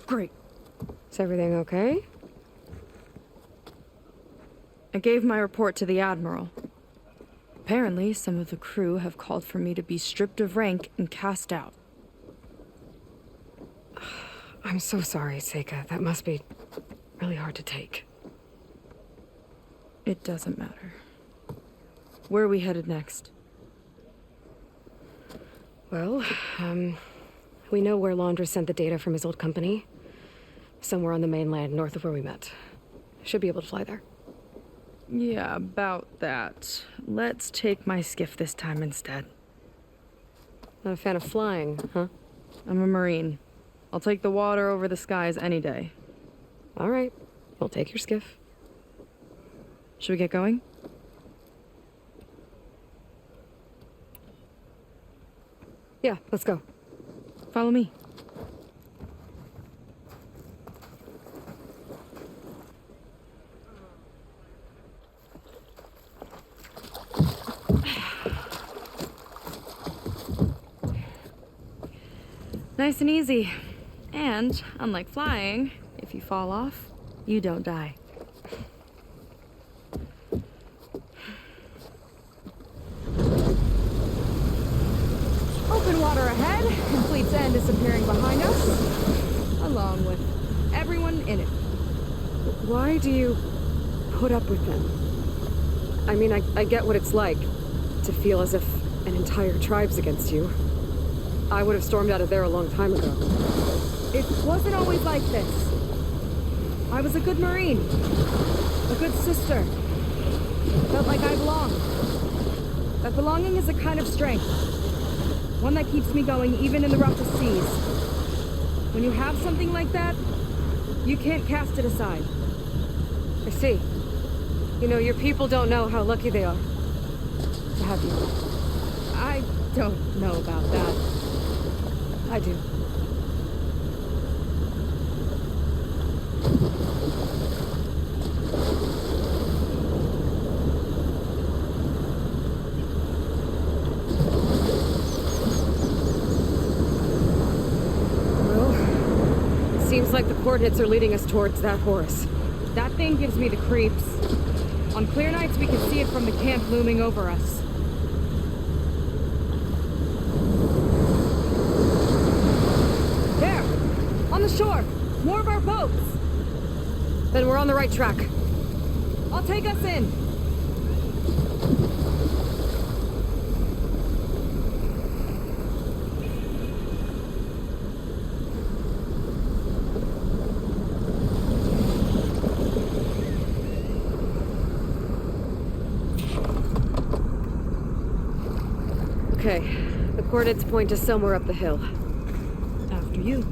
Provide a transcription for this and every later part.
Great. Is everything okay? I gave my report to the Admiral. Apparently, some of the crew have called for me to be stripped of rank and cast out. I'm so sorry, Seika. That must be really hard to take. It doesn't matter. Where are we headed next? Well, we know where Laundra sent the data from his old company. Somewhere on the mainland, north of where we met. Should be able to fly there. Yeah, about that. Let's take my skiff this time instead. Not a fan of flying, huh? I'm a Marine. I'll take the water over the skies any day. All right. We'll take your skiff. Should we get going? Yeah, let's go. Follow me. Nice and easy. And, unlike flying, if you fall off, you don't die. Open water ahead, and Fleet's End disappearing behind us, along with everyone in it. Why do you put up with them? I mean, I get what it's like to feel as if an entire tribe's against you. I would have stormed out of there a long time ago. It wasn't always like this. I was a good Marine, a good sister. Felt like I belonged. That belonging is a kind of strength. One that keeps me going even in the roughest seas. When you have something like that, you can't cast it aside. I see. You know, your people don't know how lucky they are to have you. I don't know about that. I do. Well, seems like the coordinates are leading us towards that horse. That thing gives me the creeps. On clear nights, we can see it from the camp looming over us. There! On the shore! More of our boats! Then we're on the right track. I'll take us in. Okay, the coordinates point to somewhere up the hill. After you.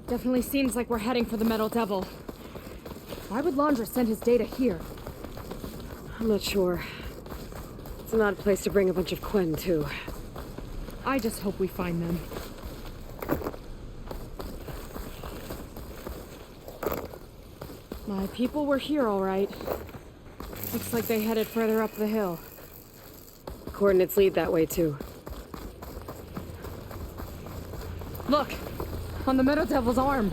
Definitely seems like we're heading for the Metal Devil. Why would Laundra send his data here? I'm not sure. It's an odd place to bring a bunch of Quen, too. I just hope we find them. My people were here, all right. Looks like they headed further up the hill. Coordinates lead that way, too. Look! On the Metal Devil's arm.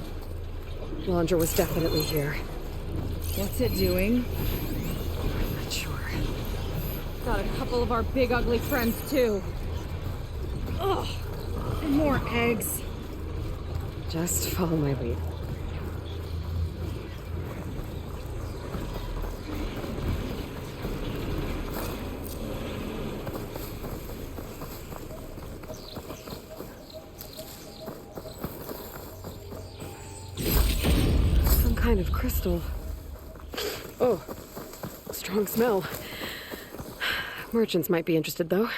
Laundra was definitely here. What's it doing? I'm not sure. Got a couple of our big ugly friends, too. Ugh! And more eggs. Just follow my lead. Kind of crystal. Oh, strong smell. Merchants might be interested, though.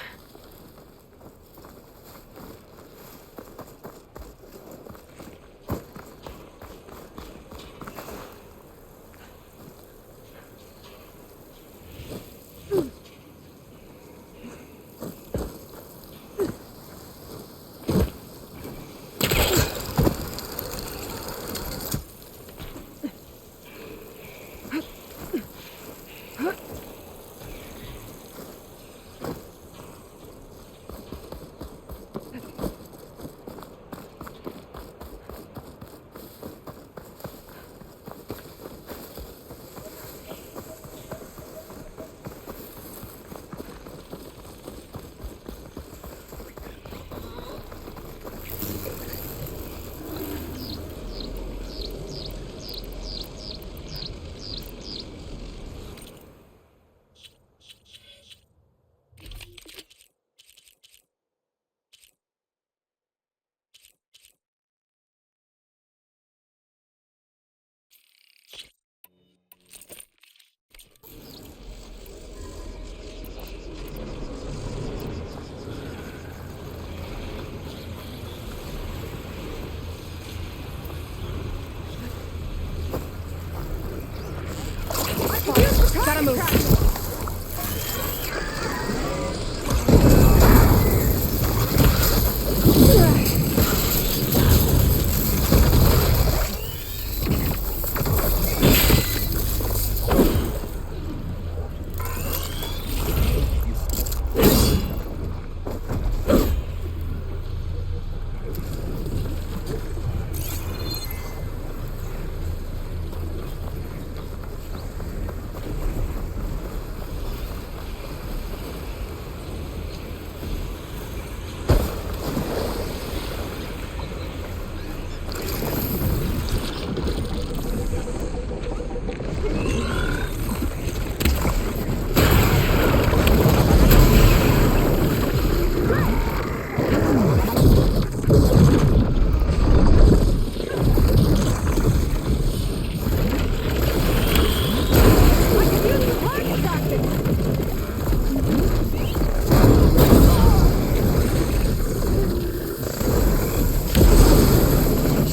camera move.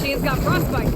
She's got frostbite.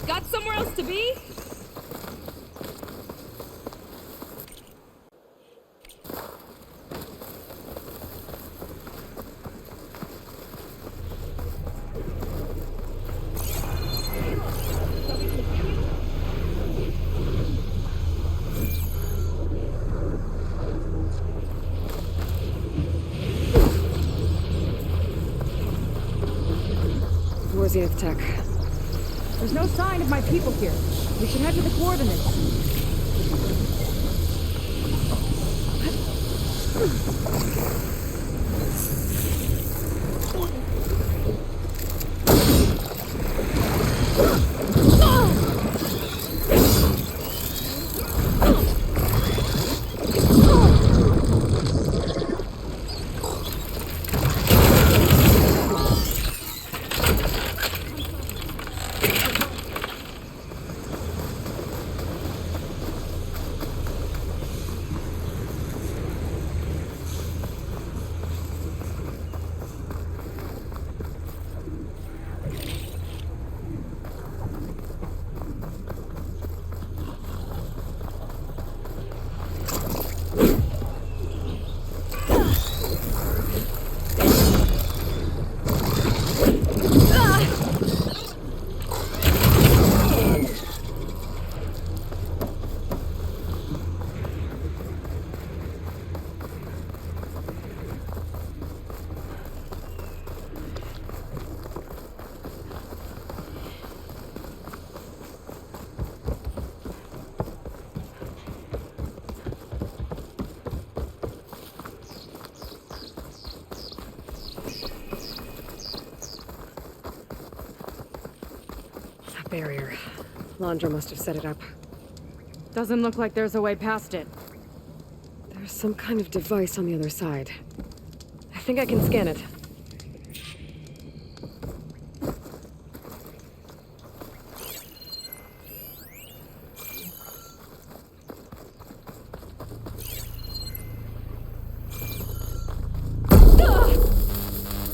Got somewhere else to be? Where's the tech? There's no sign of my people here. We should head to the coordinates. barrier. Landra must have set it up. Doesn't look like there's a way past it. There's some kind of device on the other side. I think I can scan it.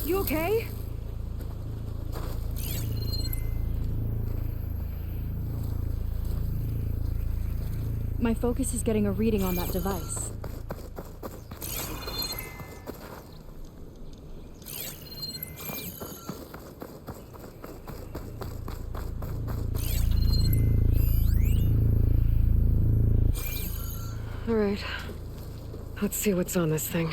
You okay? My focus is getting a reading on that device. All right. Let's see what's on this thing.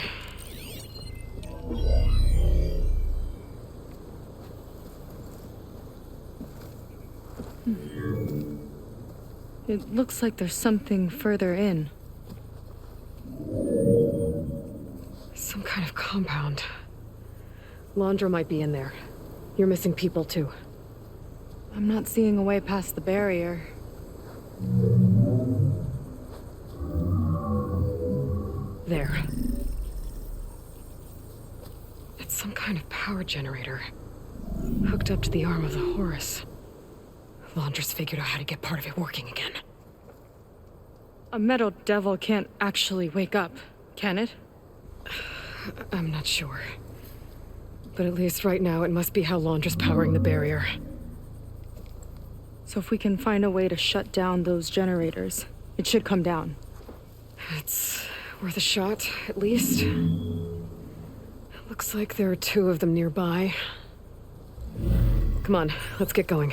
It looks like there's something further in. Some kind of compound. Landra might be in there. You're missing people too. I'm not seeing a way past the barrier. There. It's some kind of power generator. Hooked up to the arm of the Horus. Landra's figured out how to get part of it working again. A metal devil can't actually wake up, can it? I'm not sure. But at least right now, it must be how Landra's powering the barrier. So if we can find a way to shut down those generators, it should come down. It's worth a shot, at least. Looks like there are 2 of them nearby. Come on, let's get going.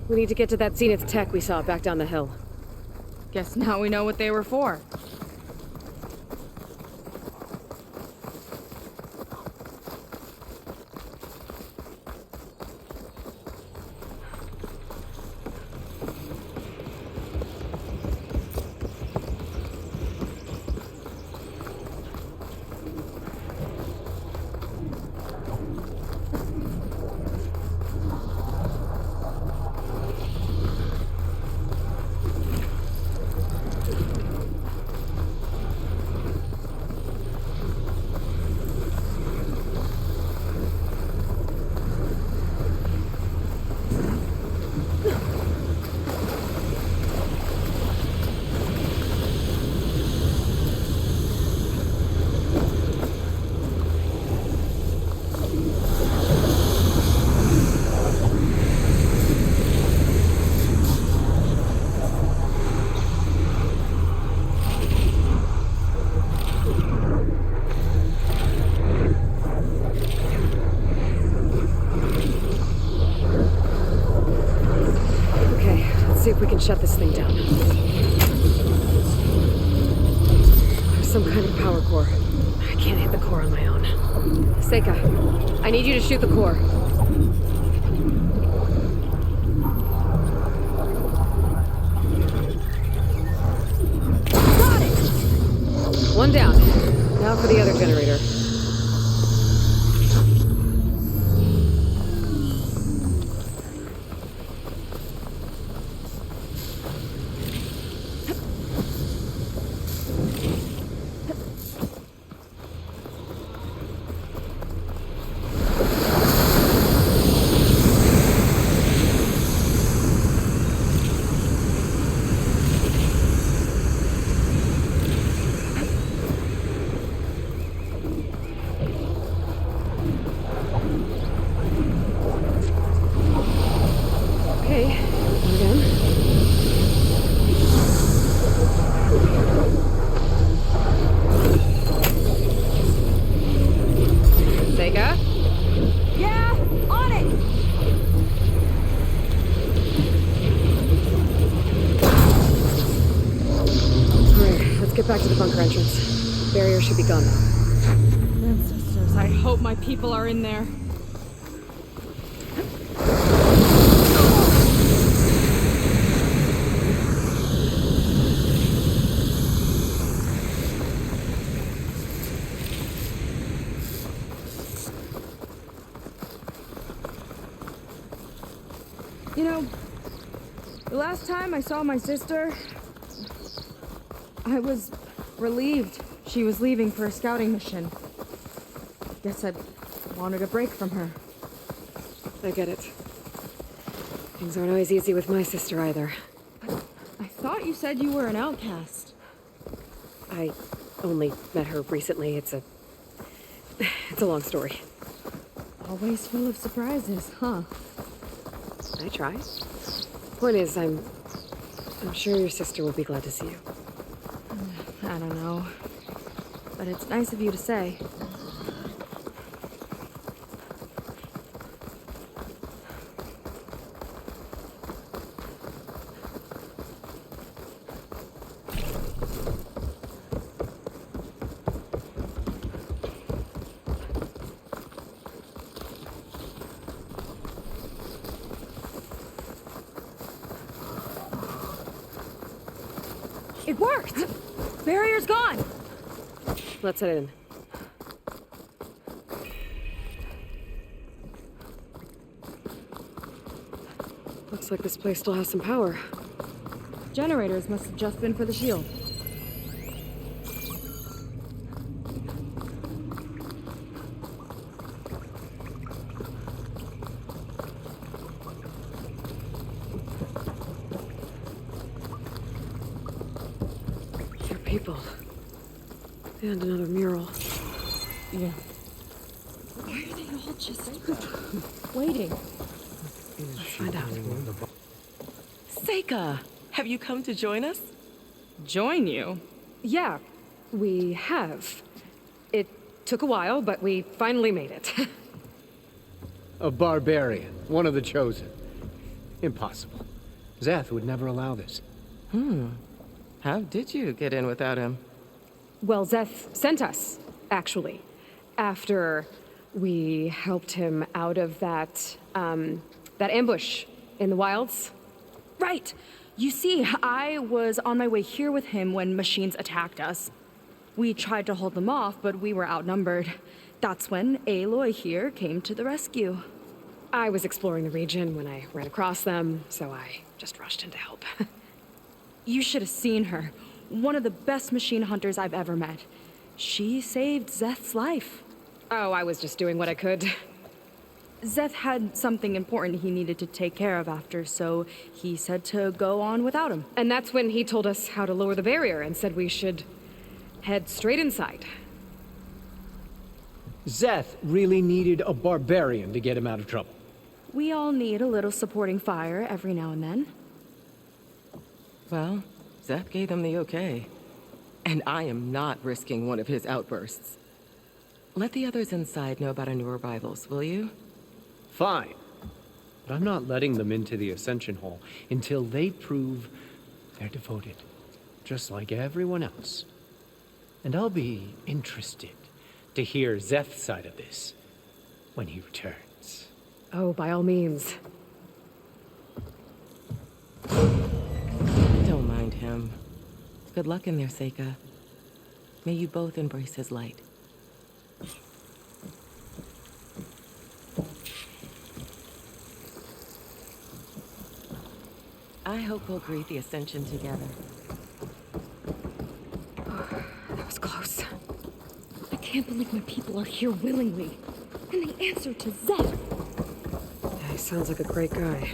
We need to get to that Zenith tech we saw back down the hill. Guess now we know what they were for. See if we can shut this thing down. There's some kind of power core. I can't hit the core on my own. Seika, I need you to shoot the core. Got it! One down. Now for the other generator. Back to the bunker entrance. Barrier should be gone now. Ancestors, I hope my people are in there. know, the last time I saw my sister, I was relieved she was leaving for a scouting mission. Guess I wanted a break from her. I get it. Things aren't always easy with my sister either. I thought you said you were an outcast. I only met her recently. It's a long story. Always full of surprises, huh? I try. Point is, I'm sure your sister will be glad to see you. I don't know. But it's nice of you to say. It worked! Barrier's gone! Let's head in. Looks like this place still has some power. Generators must have just been for the shield. They're people. And another mural. Yeah. Why are they all just waiting? Let's find out. Seika, have you come to join us? Join you? Yeah, we have. It took a while, but we finally made it. A barbarian, one of the chosen. Impossible. Zeth would never allow this. How did you get in without him? Well, Zeth sent us, actually, after we helped him out of that ambush in the wilds. Right! You see, I was on my way here with him when machines attacked us. We tried to hold them off, but we were outnumbered. That's when Aloy here came to the rescue. I was exploring the region when I ran across them, so I just rushed in to help. You should have seen her. One of the best machine hunters I've ever met. She saved Zeth's life. Oh, I was just doing what I could. Zeth had something important he needed to take care of after, so he said to go on without him. And that's when he told us how to lower the barrier and said we should head straight inside. Zeth really needed a barbarian to get him out of trouble. We all need a little supporting fire every now and then. Well, Zeth gave them the okay. And I am not risking one of his outbursts. Let the others inside know about our new arrivals, will you? Fine. But I'm not letting them into the Ascension Hall until they prove they're devoted, just like everyone else. And I'll be interested to hear Zeth's side of this when he returns. Oh, by all means. Don't mind him. Good luck in there, Seika. May you both embrace his light. I hope we'll greet the Ascension together. That was close. I can't believe my people are here willingly. And they answer to Zeth. Yeah, he sounds like a great guy.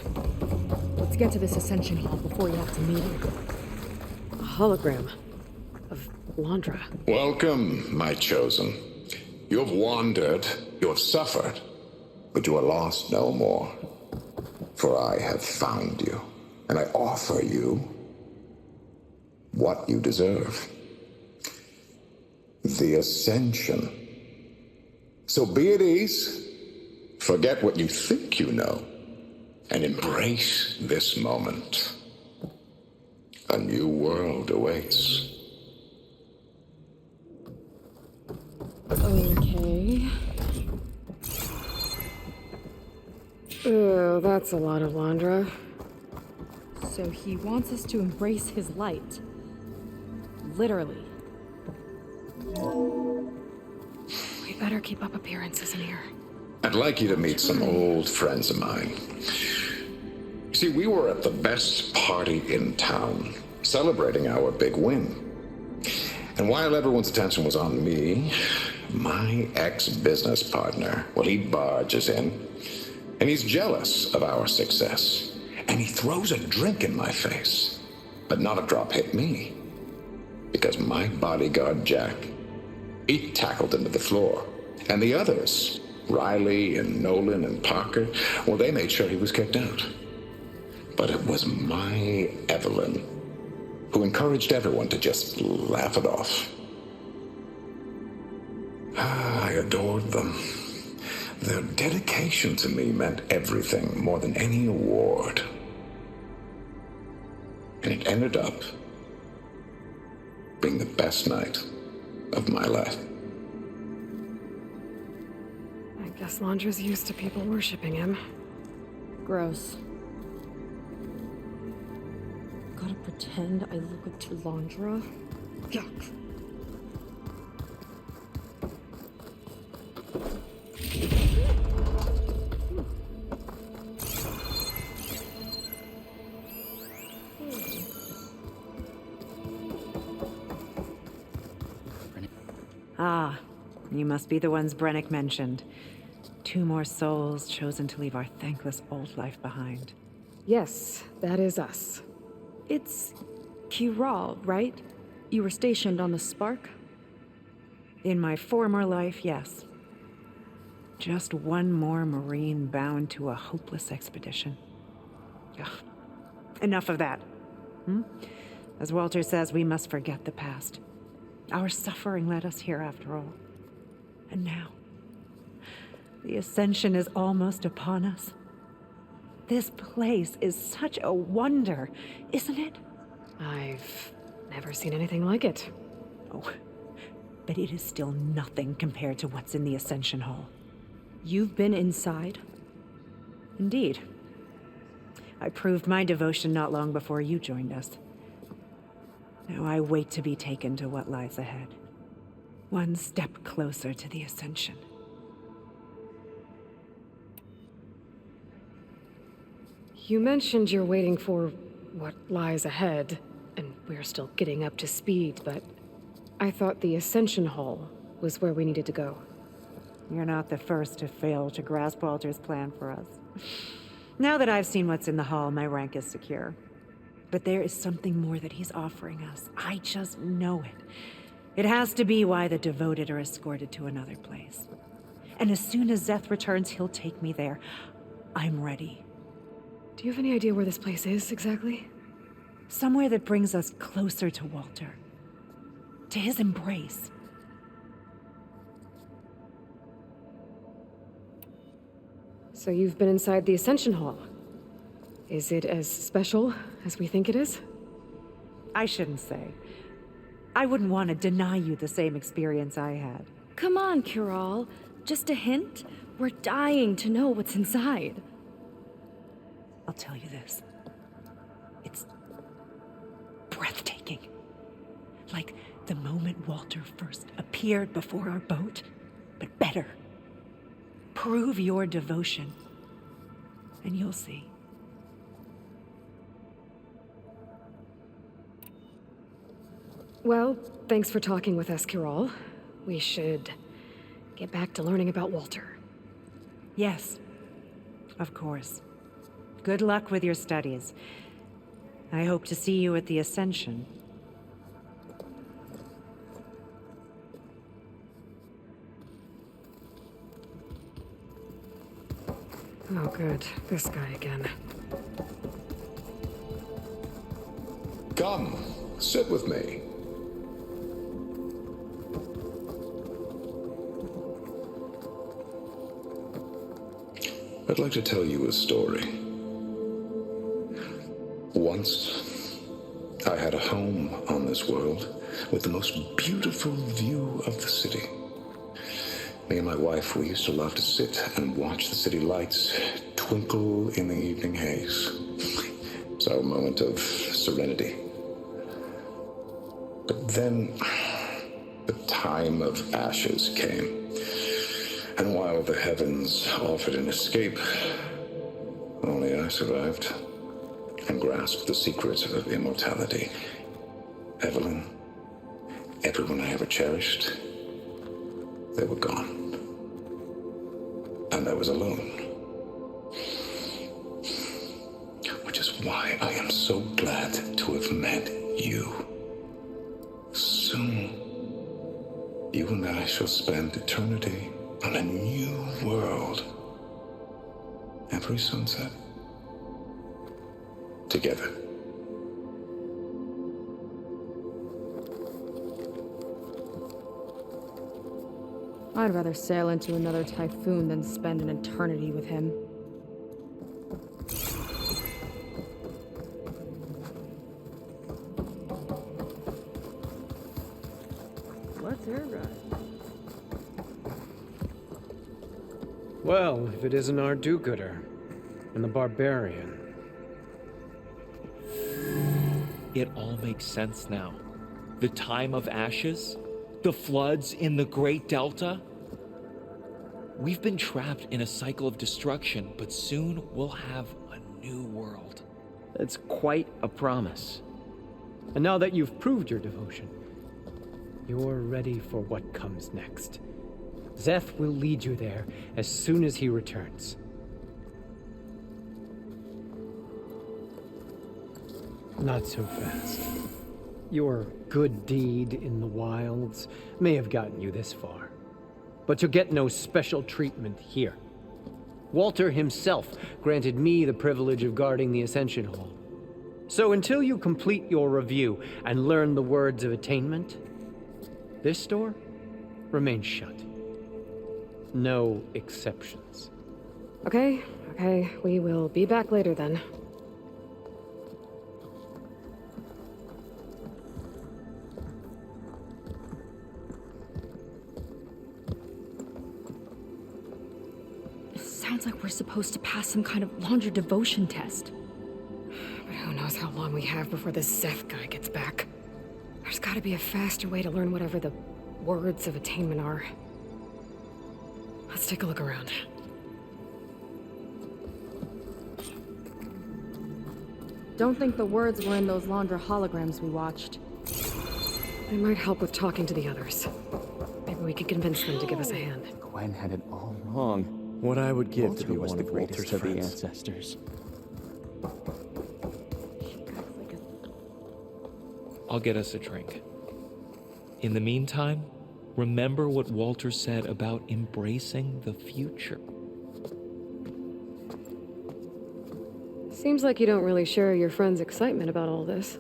Let's get to this Ascension Hall before you have to meet him. A hologram of Landra. Welcome, my chosen. You have wandered, you have suffered, but you are lost no more. For I have found you, and I offer you what you deserve. The Ascension. So be at ease, forget what you think you know, and embrace this moment. A new world awaits. Okay. Oh, that's a lot of Landra. So he wants us to embrace his light. Literally. We better keep up appearances in here. I'd like you to meet some old friends of mine. See, we were at the best party in town, celebrating our big win. And while everyone's attention was on me, my ex-business partner, well, he barges in, and he's jealous of our success. And he throws a drink in my face. But not a drop hit me. Because my bodyguard, Jack, he tackled him to the floor. And the others, Riley and Nolan and Parker, well, they made sure he was kicked out. But it was my Evelyn who encouraged everyone to just laugh it off. I adored them. Their dedication to me meant everything, more than any award. And it ended up being the best night of my life. I guess Londra's used to people worshipping him. Gross. Gotta pretend I look up to Londra? Yuck. Ah, you must be the ones Brennick mentioned. 2 more souls chosen to leave our thankless old life behind. Yes, that is us. It's Kiral, right? You were stationed on the Spark? In my former life, yes. Just one more Marine bound to a hopeless expedition. Ugh. Enough of that. As Walter says, we must forget the past. Our suffering led us here after all. And now, the ascension is almost upon us. This place is such a wonder, isn't it? I've never seen anything like it. Oh, but it is still nothing compared to what's in the Ascension Hall. You've been inside? Indeed. I proved my devotion not long before you joined us. Now I wait to be taken to what lies ahead. One step closer to the Ascension. You mentioned you're waiting for what lies ahead, and we're still getting up to speed, but I thought the Ascension Hall was where we needed to go. You're not the first to fail to grasp Walter's plan for us. Now that I've seen what's in the hall, my rank is secure. But there is something more that he's offering us. I just know it. It has to be why the devoted are escorted to another place. And as soon as Zeth returns, he'll take me there. I'm ready. Do you have any idea where this place is, exactly? Somewhere that brings us closer to Walter. To his embrace. So you've been inside the Ascension Hall. Is it as special as we think it is? I shouldn't say. I wouldn't want to deny you the same experience I had. Come on, Kiral. Just a hint? We're dying to know what's inside. I'll tell you this. It's breathtaking. Like the moment Walter first appeared before our boat, but better. Prove your devotion, and you'll see. Well, thanks for talking with us, Kiral. We should get back to learning about Walter. Yes, of course. Good luck with your studies. I hope to see you at the Ascension. Oh, good. This guy again. Come, sit with me. I'd like to tell you a story. Once, I had a home on this world with the most beautiful view of the city. Me and my wife, we used to love to sit and watch the city lights twinkle in the evening haze. It's our moment of serenity. But then, the time of ashes came. And while the heavens offered an escape, only I survived. and grasped the secrets of immortality. Evelyn, everyone I ever cherished, they were gone. And I was alone. Which is why I am so glad to have met you. Soon, you and I shall spend eternity on a new world. Every sunset. Together. I'd rather sail into another typhoon than spend an eternity with him. Let's hear it. Well, if it isn't our do-gooder and the barbarian. It all makes sense now. The time of ashes, the floods in the Great Delta. We've been trapped in a cycle of destruction, but soon we'll have a new world. That's quite a promise. And now that you've proved your devotion, you're ready for what comes next. Zeth will lead you there as soon as he returns. Not so fast. Your good deed in the wilds may have gotten you this far, but you'll get no special treatment here. Walter himself granted me the privilege of guarding the Ascension Hall. So until you complete your review and learn the words of attainment, this door remains shut. No exceptions. Okay, we will be back later then. Sounds like we're supposed to pass some kind of Laundra devotion test. But who knows how long we have before this Zeth guy gets back. There's gotta be a faster way to learn whatever the words of attainment are. Let's take a look around. Don't think the words were in those Laundra holograms we watched. They might help with talking to the others. Maybe we could convince them to give us a hand. Gwen had it all wrong. What I would give to be one of Walter's of the ancestors. I'll get us a drink. In the meantime, remember what Walter said about embracing the future. Seems like you don't really share your friend's excitement about all this.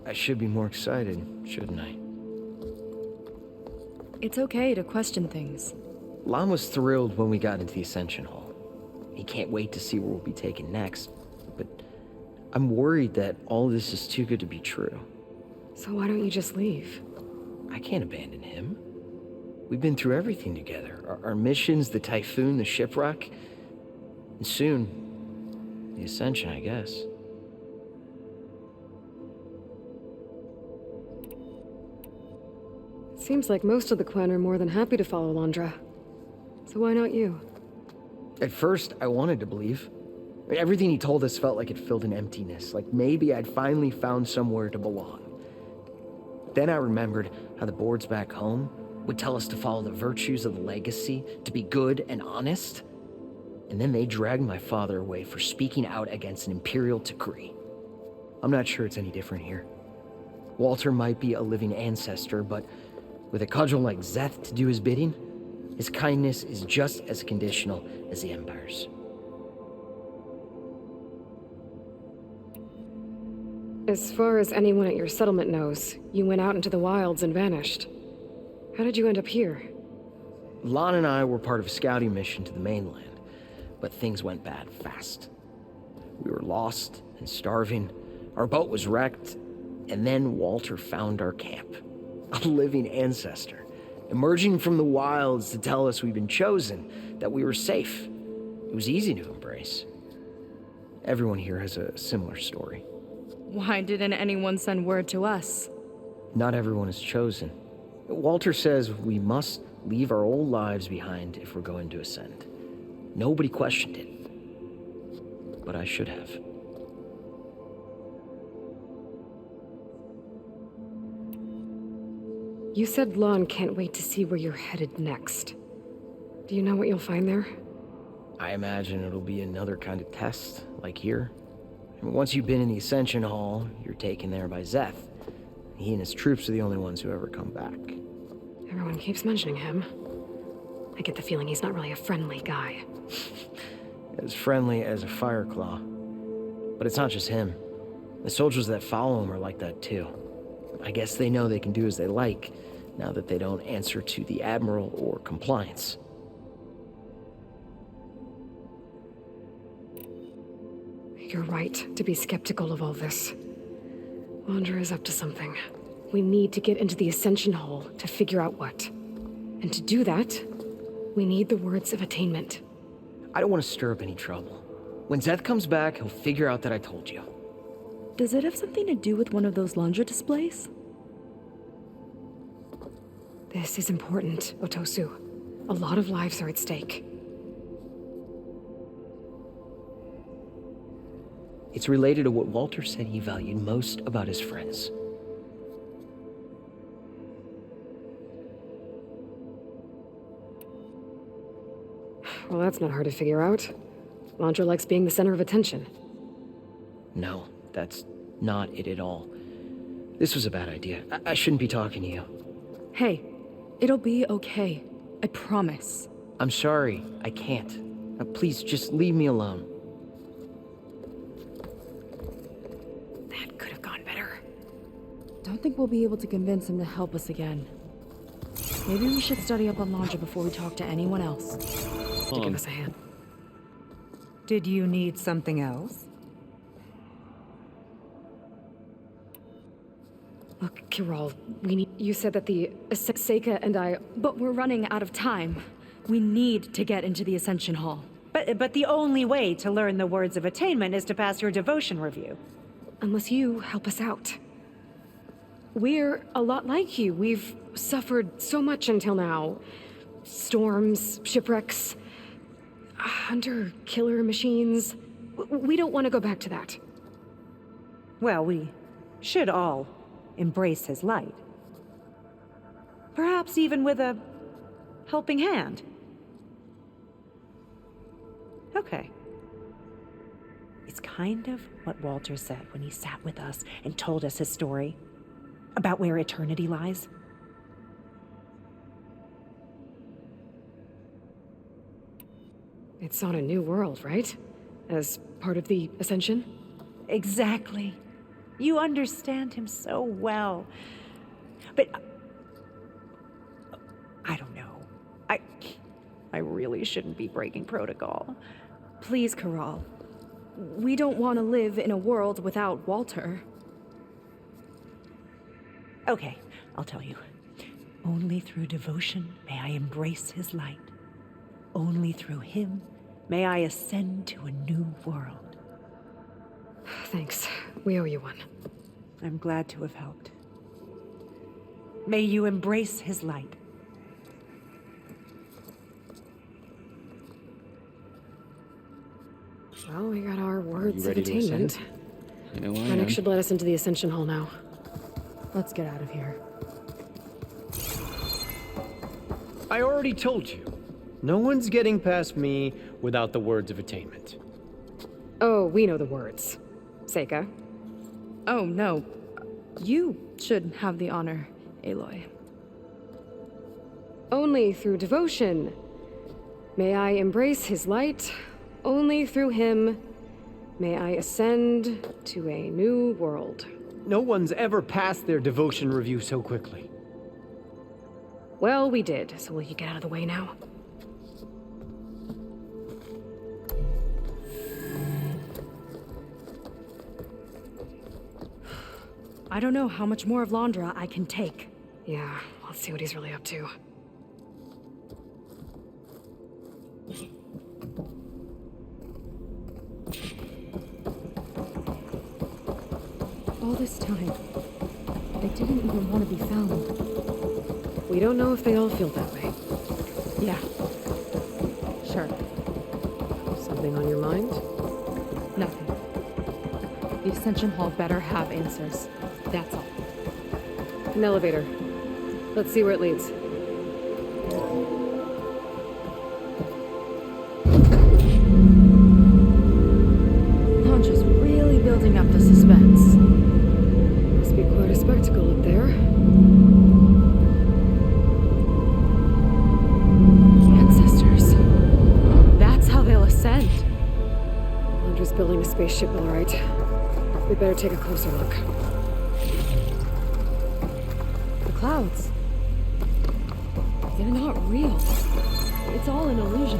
I should be more excited, shouldn't I? It's okay to question things. Lon was thrilled when we got into the Ascension Hall. He can't wait to see where we'll be taken next, but I'm worried that all this is too good to be true. So why don't you just leave? I can't abandon him. We've been through everything together. Our missions, the typhoon, the shipwreck, and soon, the Ascension, I guess. Seems like most of the clan are more than happy to follow Laundra. So why not you? At first, I wanted to believe. Everything he told us felt like it filled an emptiness, like maybe I'd finally found somewhere to belong. Then I remembered how the boards back home would tell us to follow the virtues of the legacy, to be good and honest. And then they dragged my father away for speaking out against an imperial decree. I'm not sure it's any different here. Walter might be a living ancestor, but with a cudgel like Zeth to do his bidding, his kindness is just as conditional as the Empire's. As far as anyone at your settlement knows, you went out into the wilds and vanished. How did you end up here? Lon and I were part of a scouting mission to the mainland, but things went bad fast. We were lost and starving, our boat was wrecked, and then Walter found our camp. A living ancestor, emerging from the wilds to tell us we'd been chosen, that we were safe. It was easy to embrace. Everyone here has a similar story. Why didn't anyone send word to us? Not everyone is chosen. Walter says we must leave our old lives behind if we're going to ascend. Nobody questioned it. But I should have. You said Lon can't wait to see where you're headed next. Do you know what you'll find there? I imagine it'll be another kind of test, like here. I mean, once you've been in the Ascension Hall, you're taken there by Zeth. He and his troops are the only ones who ever come back. Everyone keeps mentioning him. I get the feeling he's not really a friendly guy. As friendly as a Fireclaw. But it's not just him. The soldiers that follow him are like that too. I guess they know they can do as they like, now that they don't answer to the Admiral or Compliance. You're right to be skeptical of all this. Laundra is up to something. We need to get into the Ascension Hall to figure out what. And to do that, we need the words of attainment. I don't want to stir up any trouble. When Zeth comes back, he'll figure out that I told you. Does it have something to do with one of those laundry displays? This is important, Otosu. A lot of lives are at stake. It's related to what Walter said he valued most about his friends. Well, that's not hard to figure out. Laundra likes being the center of attention. No, that's not it at all. This was a bad idea. I shouldn't be talking to you. Hey, it'll be okay. I promise. I'm sorry, I can't. Please, just leave me alone. That could have gone better. Don't think we'll be able to convince him to help us again. Maybe we should study up on Laundra before we talk to anyone else. To give us a hand. Did you need something else? Look, Kirol, we need... You said that the... Seika and I... But we're running out of time. We need to get into the Ascension Hall. But the only way to learn the words of attainment is to pass your devotion review. Unless you help us out. We're a lot like you. We've suffered so much until now. Storms, shipwrecks, hunter-killer machines. We don't want to go back to that. Well, we should all embrace his light. Perhaps even with a helping hand. Okay. It's kind of what Walter said when he sat with us and told us his story about where eternity lies. It's on a new world, right? As part of the Ascension? Exactly. You understand him so well. But I don't know. I really shouldn't be breaking protocol. Please, Kirol. We don't want to live in a world without Walter. Okay, I'll tell you. Only through devotion may I embrace his light. Only through him may I ascend to a new world. Thanks. We owe you one. I'm glad to have helped. May you embrace his light. Well, we got our words of ready to attainment. ascend? I know I am. Rennick should let us into the Ascension Hall now. Let's get out of here. I already told you. No one's getting past me without the words of attainment. Oh, we know the words. Seika. Oh, no. You should have the honor, Aloy. Only through devotion may I embrace his light. Only through him may I ascend to a new world. No one's ever passed their devotion review so quickly. Well, we did, so will you get out of the way now? I don't know how much more of Laundra I can take. Yeah, let's see what he's really up to. All this time, they didn't even want to be found. We don't know if they all feel that way. Yeah. Sure. Something on your mind? Nothing. The Ascension Hall better have answers. That's all. An elevator. Let's see where it leads. Londra's really building up the suspense. Must be quite a spectacle up there. Ancestors. That's how they'll ascend. Londra's building a spaceship, all right. We better take a closer look. The clouds. They're not real. It's all an illusion.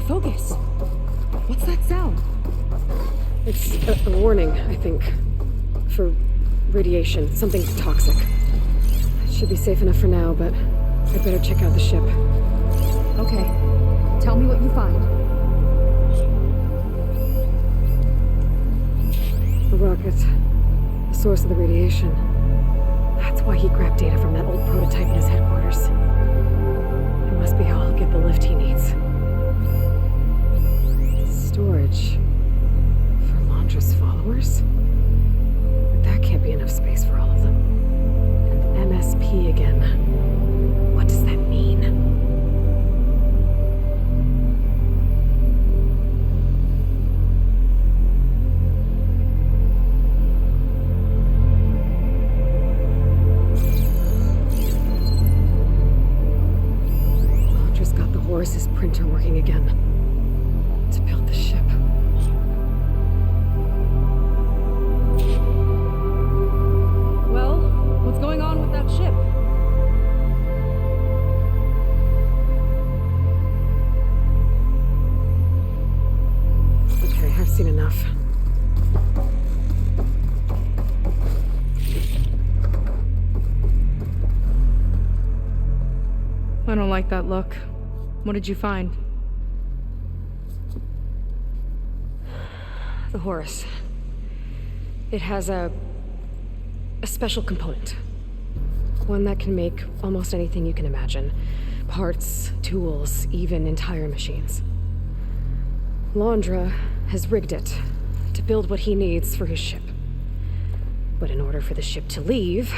Focus. What's that sound? It's a warning, I think. For radiation, something toxic. It should be safe enough for now, but I'd better check out the ship. Okay. Tell me what you find. A rocket. The source of the radiation. That's why he grabbed data from that old prototype in his headquarters. It must be how he'll get the lift he needs. Storage for Londra's followers? But that can't be enough space for all of them. And MSP again. What does that mean? Londra's got the Horus's printer working again. To build the ship. Well, what's going on with that ship? Okay, I've seen enough. I don't like that look. What did you find? The Horus. It has a special component. One that can make almost anything you can imagine. Parts, tools, even entire machines. Londra has rigged it to build what he needs for his ship. But in order for the ship to leave,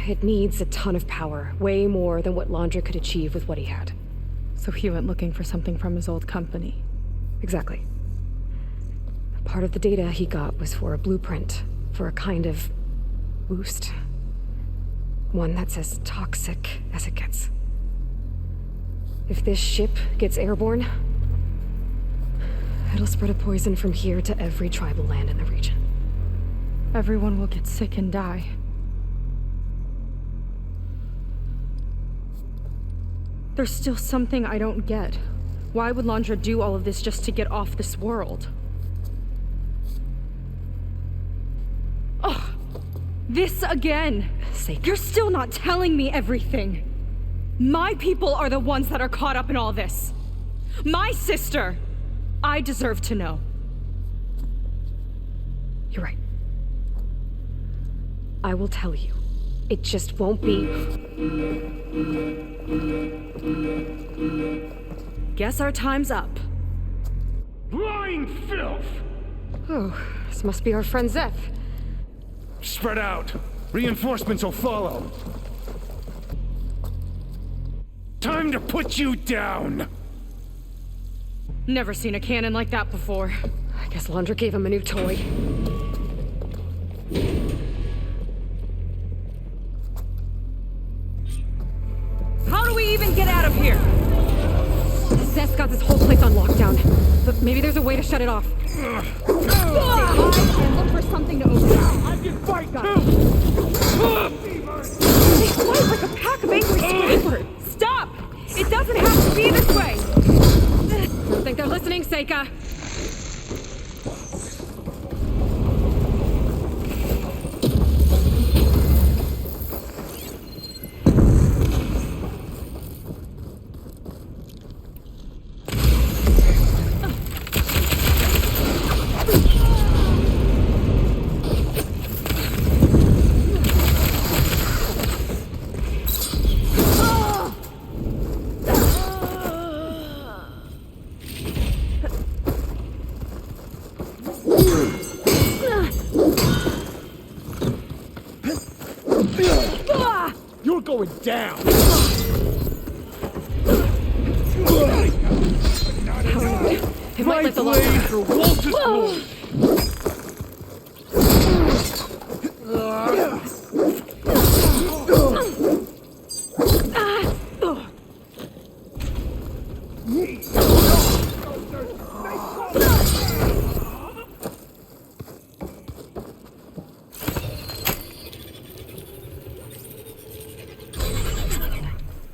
it needs a ton of power, way more than what Londra could achieve with what he had. So he went looking for something from his old company. Exactly. Part of the data he got was for a blueprint, for a kind of boost. One that's as toxic as it gets. If this ship gets airborne, it'll spread a poison from here to every tribal land in the region. Everyone will get sick and die. There's still something I don't get. Why would Londra do all of this just to get off this world? Ugh! This again! You're still not telling me everything! My people are the ones that are caught up in all this! My sister! I deserve to know. You're right. I will tell you. It just won't be... Guess our time's up. Lying filth! Oh, this must be our friend Zeph. Spread out. Reinforcements will follow. Time to put you down! Never seen a cannon like that before. I guess Londra gave him a new toy. How do we even get out of here? Zeph's got this whole place on lockdown. But maybe there's a way to shut it off. and look for something to open up. I can fight Got too! They fight like a pack of angry scrappers. Stop! It doesn't have to be this way. Don't think they're listening, Seika. You're going down! It might lift the lock. For Walter's glory!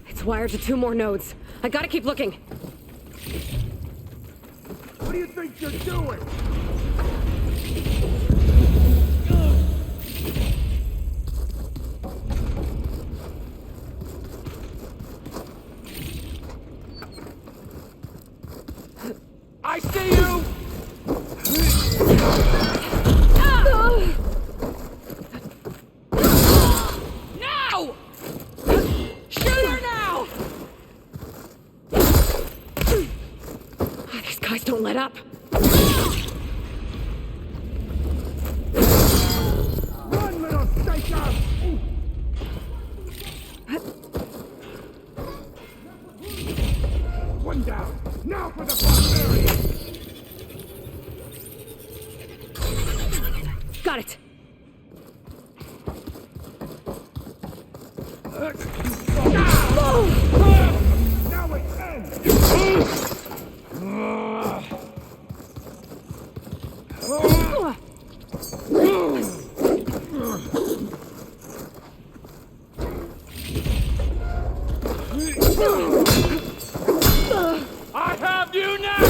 It's wired to 2 more nodes. I gotta keep looking. What do you think you're doing? I see you! Now! Shoot her now! These guys don't let up. Run, little psycho! One down. Now for the barbarian! Got it. Now it ends! I have you now!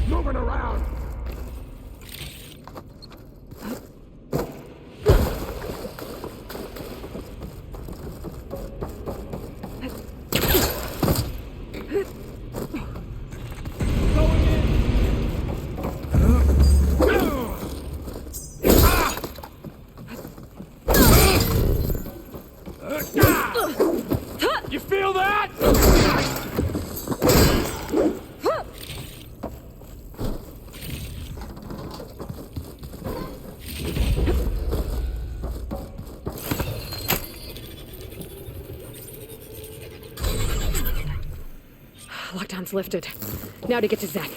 Moving around! You feel that? Lockdown's lifted. Now to get to Zeth.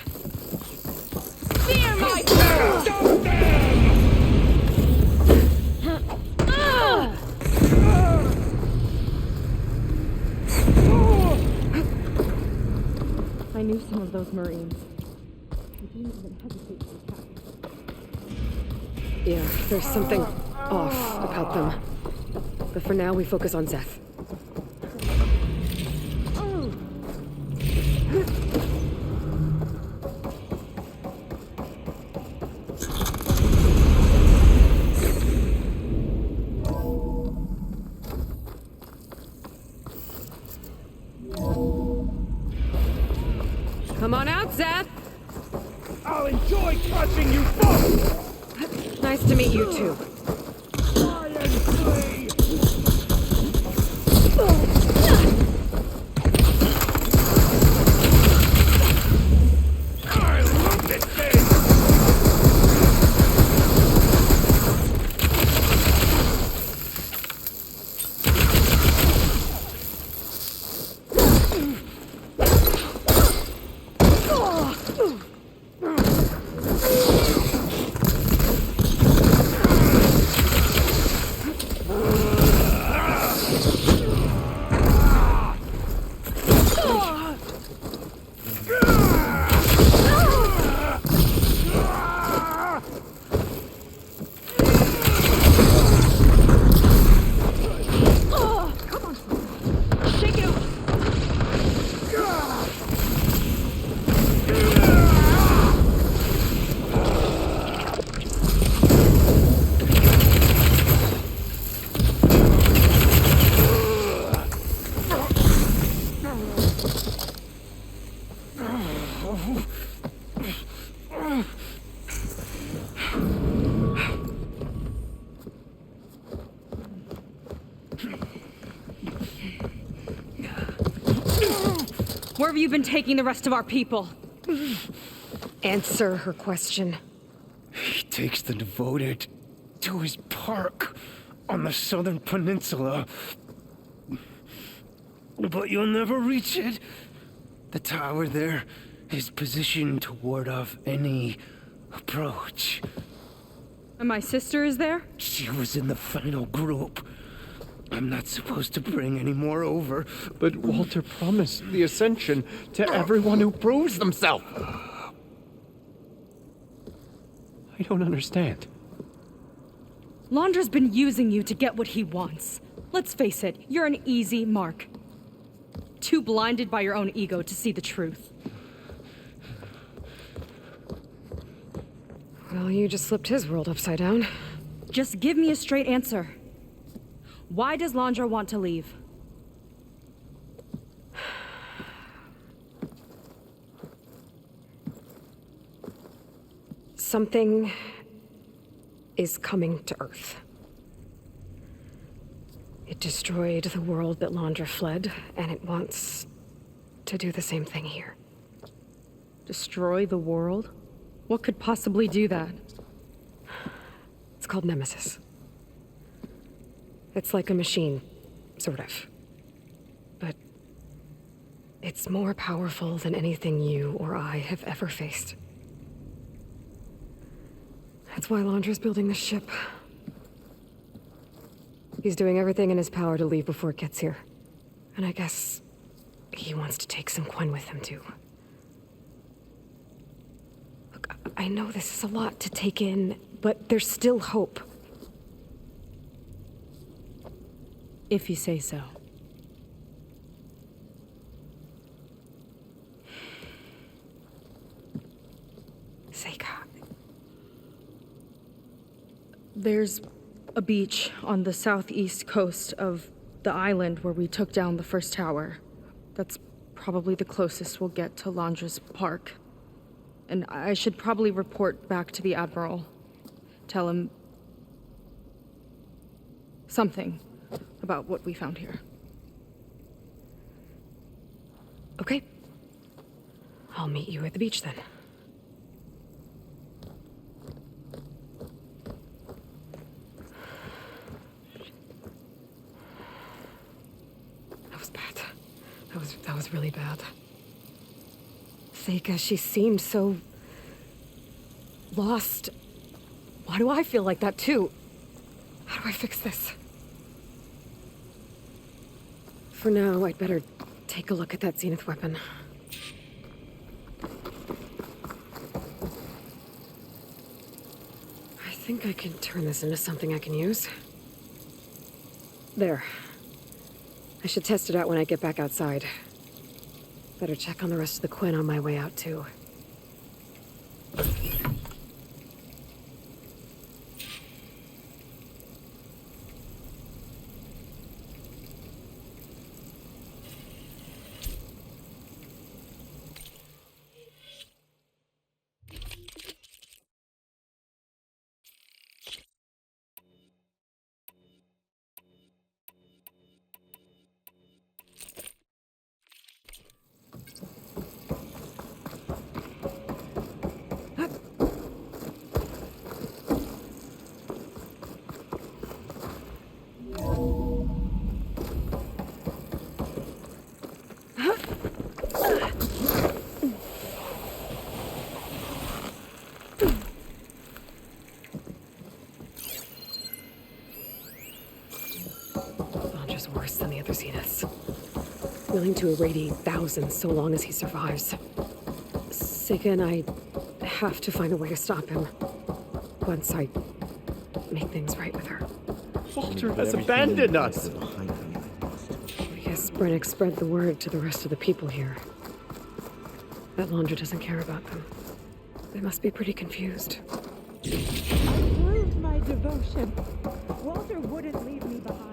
Fear my I knew some of those Marines. I didn't even hesitate to attack. Yeah, there's something off about them. But for now, we focus on Zeth. Come on out, Zeth! I'll enjoy crushing you both! Nice to meet you, too. Try and flee! I love this thing! Where have you been taking the rest of our people? Answer her question. He takes the devoted to his park on the southern peninsula. But you'll never reach it. The tower there is positioned to ward off any approach. And my sister is there? She was in the final group. I'm not supposed to bring any more over. But Walter promised the Ascension to everyone who proves themselves. I don't understand. Londra's been using you to get what he wants. Let's face it, you're an easy mark. Too blinded by your own ego to see the truth. Well, you just flipped his world upside down. Just give me a straight answer. Why does Londra want to leave? Something is coming to Earth. It destroyed the world that Londra fled, and it wants to do the same thing here. Destroy the world? What could possibly do that? It's called Nemesis. It's like a machine, sort of. But it's more powerful than anything you or I have ever faced. That's why Londra's building this ship. He's doing everything in his power to leave before it gets here. And I guess he wants to take some Quen with him, too. Look, I know this is a lot to take in, but there's still hope. If you say so. Seika. There's a beach on the southeast coast of the island where we took down the first tower. That's probably the closest we'll get to Londra's park. And I should probably report back to the Admiral. Tell him something about what we found here. Okay. I'll meet you at the beach then. That was bad. That was really bad. Seika, she seemed so lost. Why do I feel like that too? How do I fix this? For now, I'd better take a look at that Zenith weapon. I think I can turn this into something I can use. There. I should test it out when I get back outside. Better check on the rest of the Quen on my way out, too. Londra's worse than the other Zeniths. Willing to irradiate thousands so long as he survives. Seika and I have to find a way to stop him. Once I make things right with her. Walter has abandoned us! I guess Brennick spread the word to the rest of the people here. That Londra doesn't care about them. They must be pretty confused. I proved my devotion. Walter wouldn't leave me behind.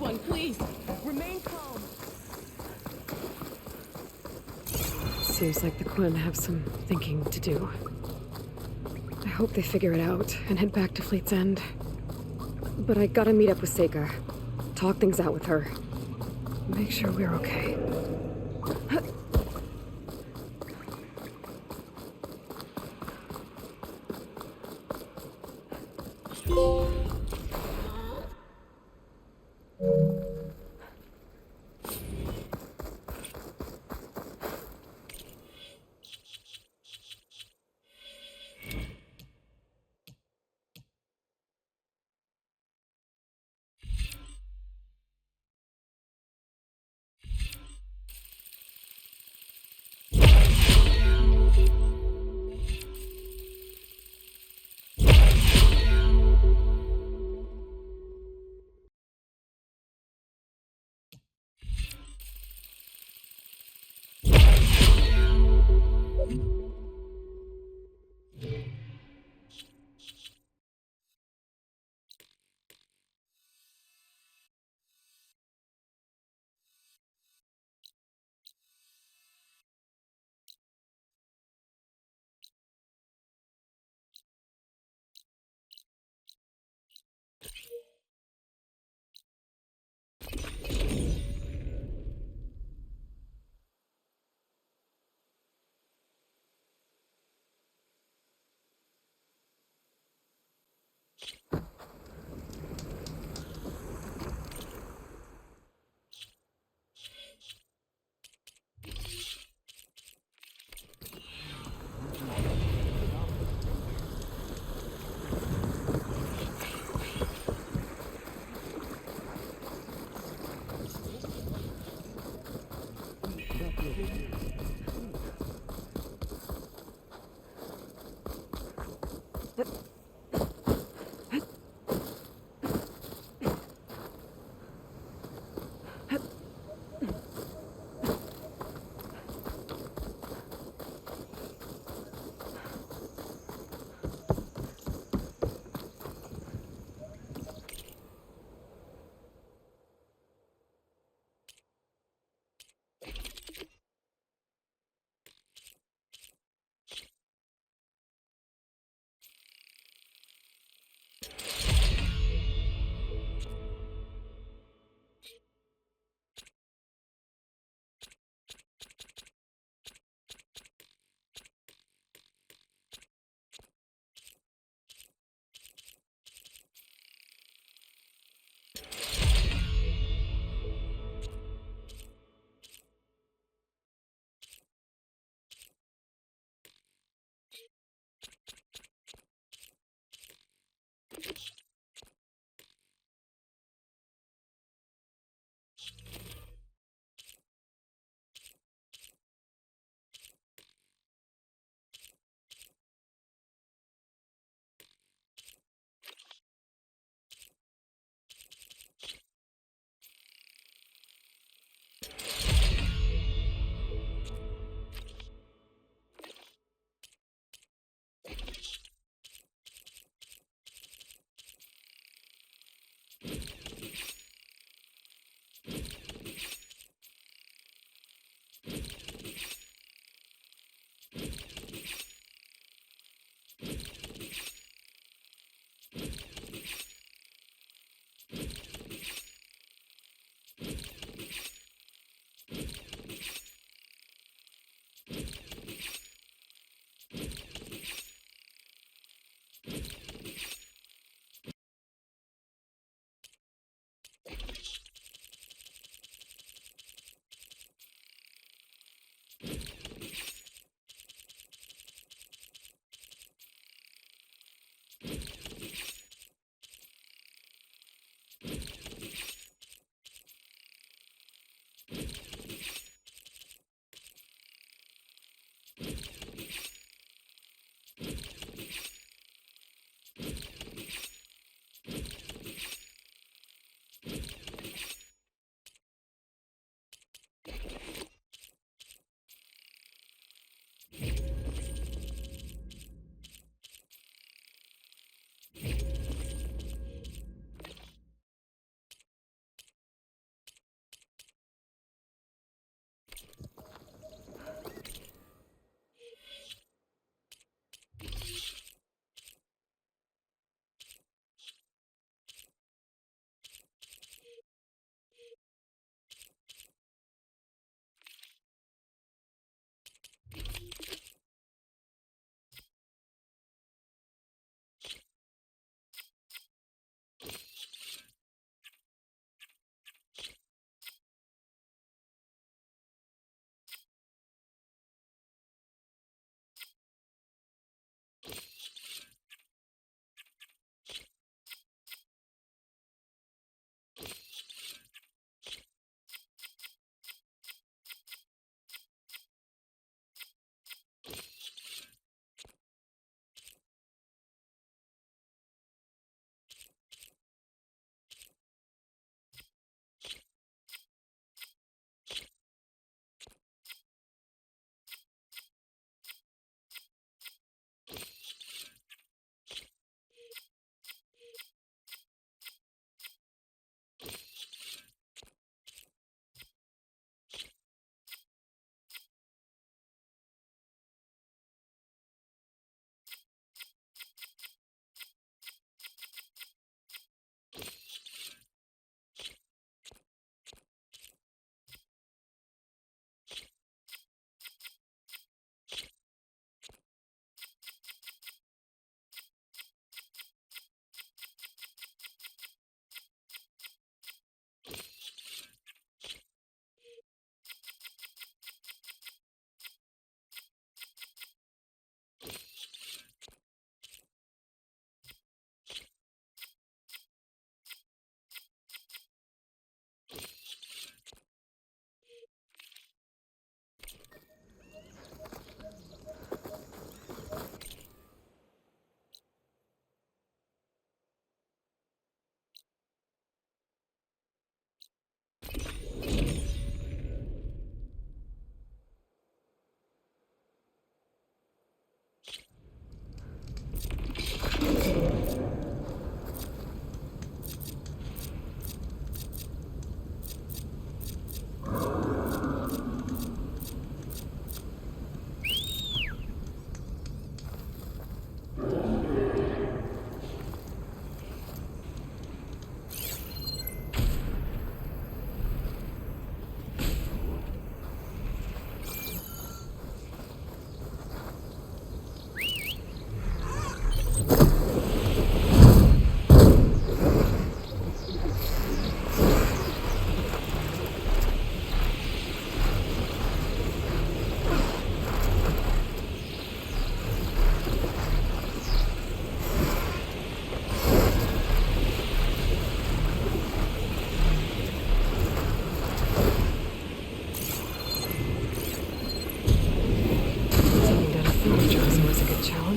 everyone, please, remain calm. Seems like the Quinn have some thinking to do. I hope they figure it out and head back to Fleet's End. But I gotta meet up with Seika. Talk things out with her. Make sure we're okay.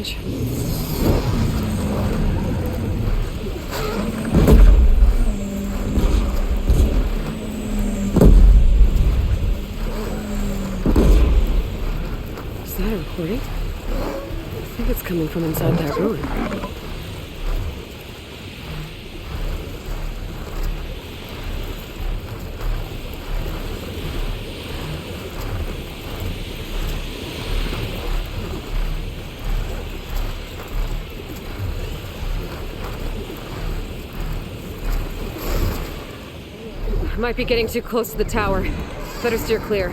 strange. Is that a recording? I think it's coming from inside that ruin. Might be getting too close to the tower. Better steer clear.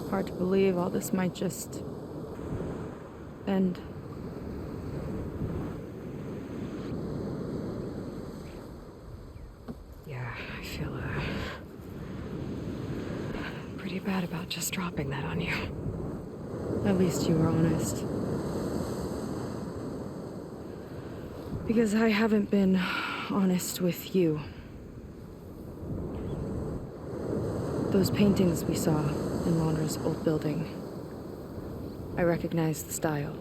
Hard to believe all this might just end. Yeah, I feel pretty bad about just dropping that on you. At least you were honest. Because I haven't been honest with you. Those paintings we saw in Londra's old building, I recognize the style.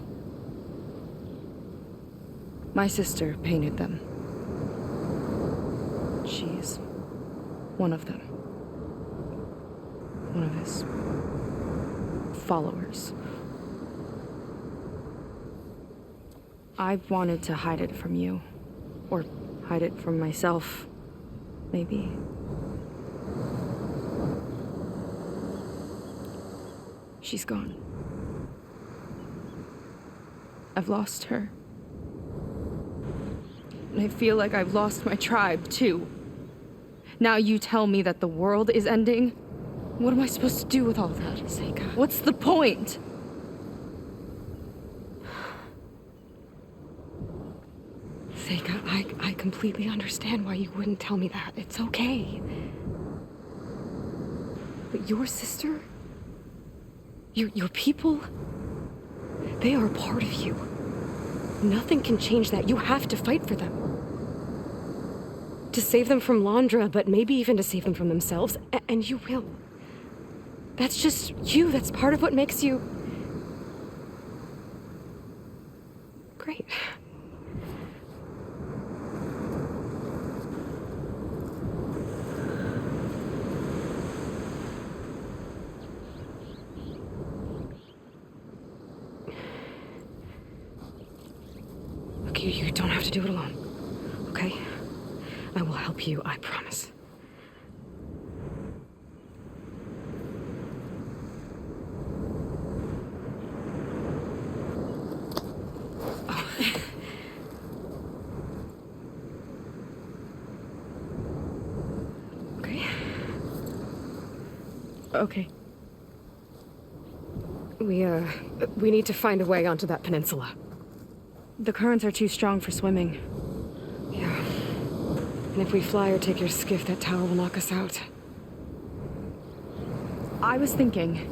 My sister painted them. She's one of them. One of his followers. I wanted to hide it from you. Or hide it from myself, maybe. She's gone. I've lost her. And I feel like I've lost my tribe, too. Now you tell me that the world is ending? What am I supposed to do with all that? Seika. What's the point? Seika, I completely understand why you wouldn't tell me that. It's okay. But your sister? Your people? They are a part of you. Nothing can change that. You have to fight for them. To save them from Londra, but maybe even to save them from themselves. And you will. That's just you. That's part of what makes you... great. Look, you don't have to do it alone, okay? I will help you, I promise. Okay. We need to find a way onto that peninsula. The currents are too strong for swimming. Yeah. And if we fly or take your skiff, that tower will knock us out. I was thinking,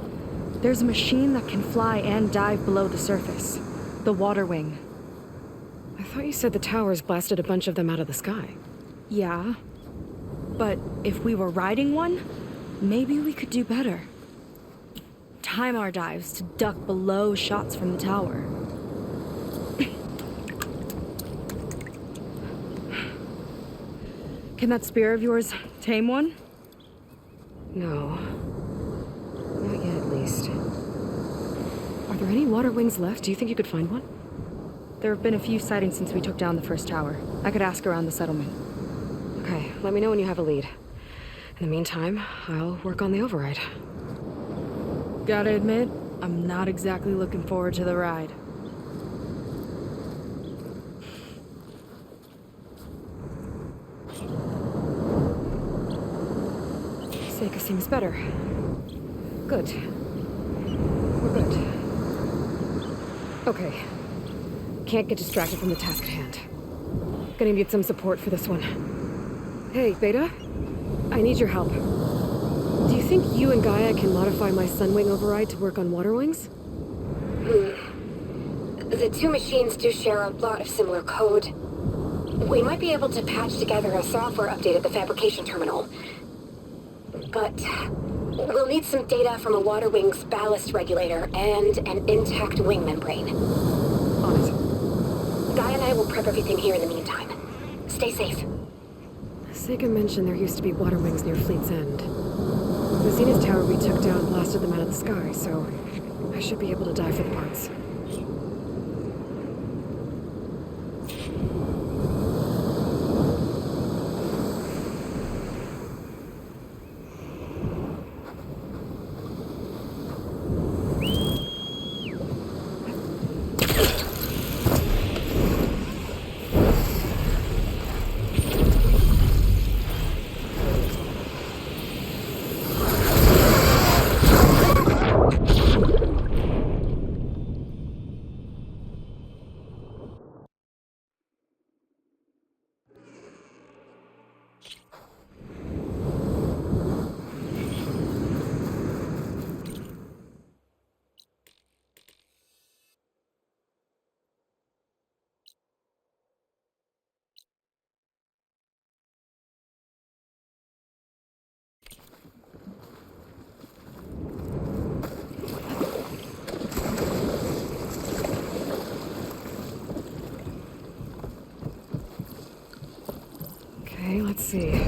there's a machine that can fly and dive below the surface. The water wing. I thought you said the towers blasted a bunch of them out of the sky. Yeah. But if we were riding one, maybe we could do better. Time our dives to duck below shots from the tower. Can that spear of yours tame one? No. Not yet, at least. Are there any water wings left? Do you think you could find one? There have been a few sightings since we took down the first tower. I could ask around the settlement. Okay, let me know when you have a lead. In the meantime, I'll work on the override. Gotta admit, I'm not exactly looking forward to the ride. Seika seems better. Good. We're good. Okay. Can't get distracted from the task at hand. Gonna need some support for this one. Hey, Beta? I need your help. Do you think you and Gaia can modify my Sunwing override to work on water wings? The two machines do share a lot of similar code. We might be able to patch together a software update at the fabrication terminal. But we'll need some data from a water wing's ballast regulator and an intact wing membrane. On it. Guy and I will prep everything here in the meantime. Stay safe. Sega mentioned there used to be water wings near Fleet's End. The Zenith Tower we took down blasted them out of the sky, so I should be able to dive for the parts. Okay, let's see.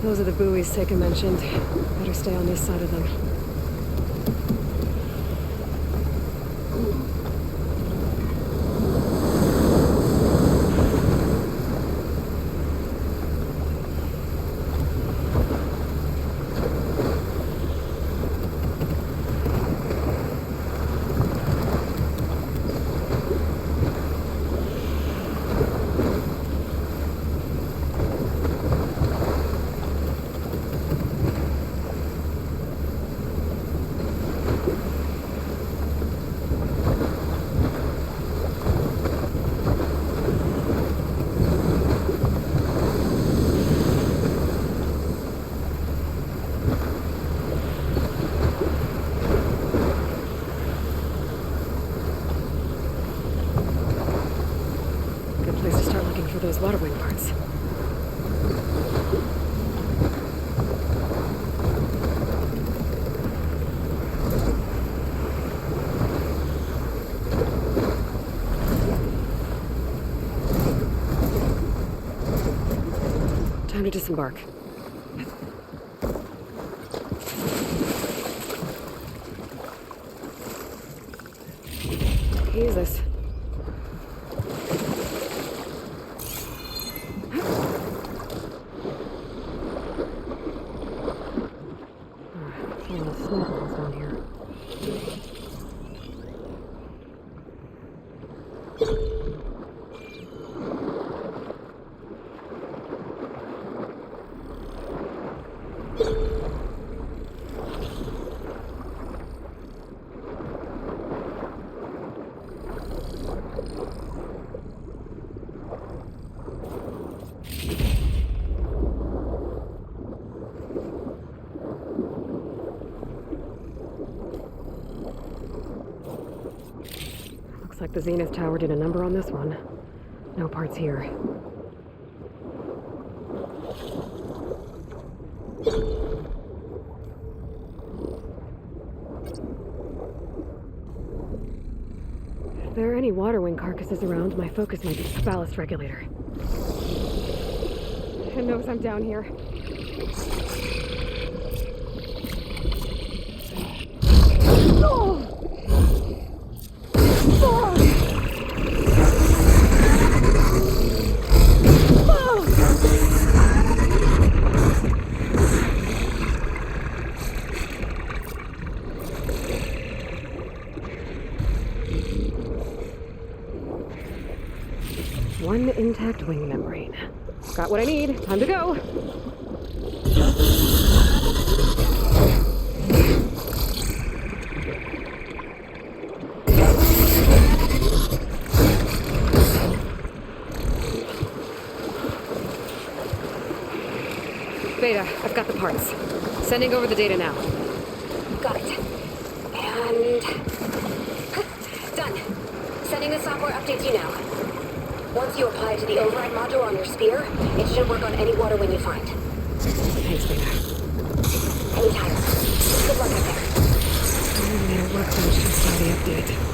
Those are the buoys Sega mentioned. Better stay on this side of them. For those water wing parts. Time to disembark. Jesus. Down here. Looks like the Zenith Tower did a number on this one. No parts here. If there are any water wing carcasses around, my focus might be the ballast regulator. It knows I'm down here. Oh! One intact wing membrane. Got what I need. Time to go. Beta, I've got the parts. Sending over the data now. Got it. And... done. Sending the software update to you now. Once you apply it to the override module on your spear, it should work on any water wing you find. Thanks, Beta. Anytime. Good luck out there. Their workbench just saw the update.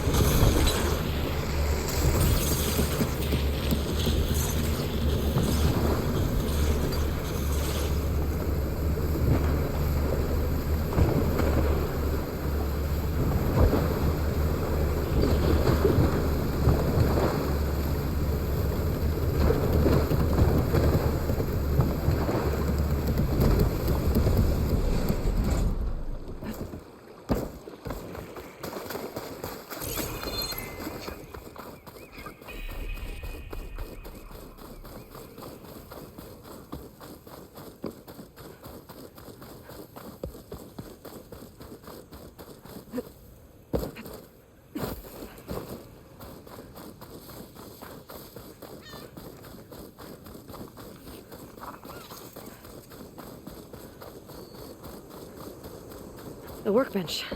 The workbench.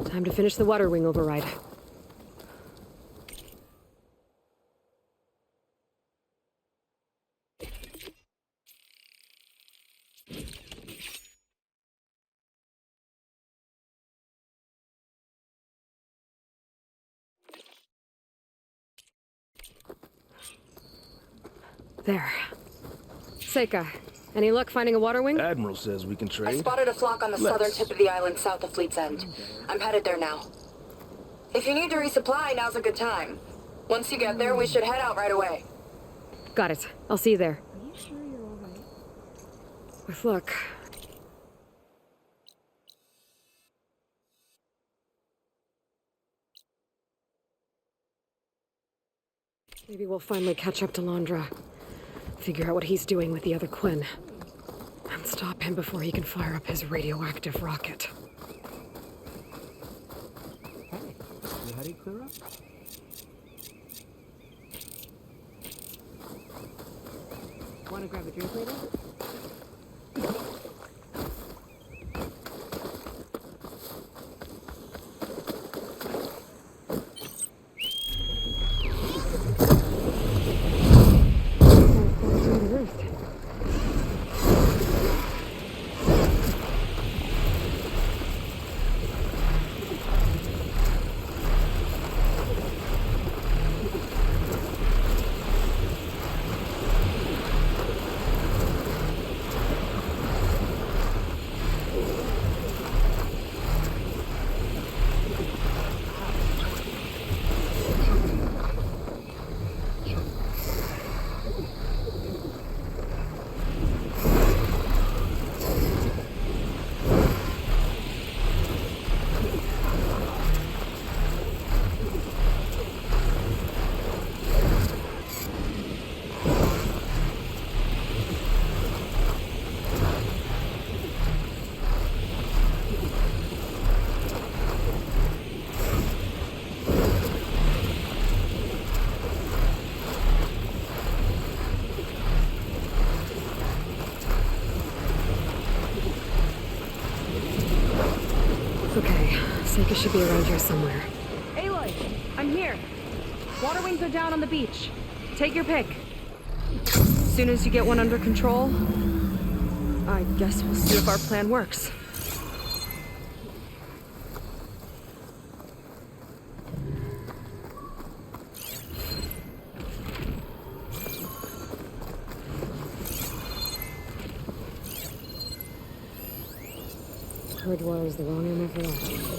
Time to finish the water wing override. There. Seika, any luck finding a water wing? Admiral says we can I trade. spotted a flock on the southern tip of the island south of Fleet's End. I'm headed there now. If you need to resupply, now's a good time. Once you get there, we should head out right away. Got it. I'll see you there. Are you sure you're all right? With luck. Maybe we'll finally catch up to Londra. Figure out what he's doing with the other Quinn. And stop him before he can fire up his radioactive rocket. You had it clear up? Want to grab a drink later? Seika should be around here somewhere. Aloy, I'm here. Water wings are down on the beach. Take your pick. As soon as you get one under control, I guess we'll see if our plan works. Courage was the wrong ammo for that.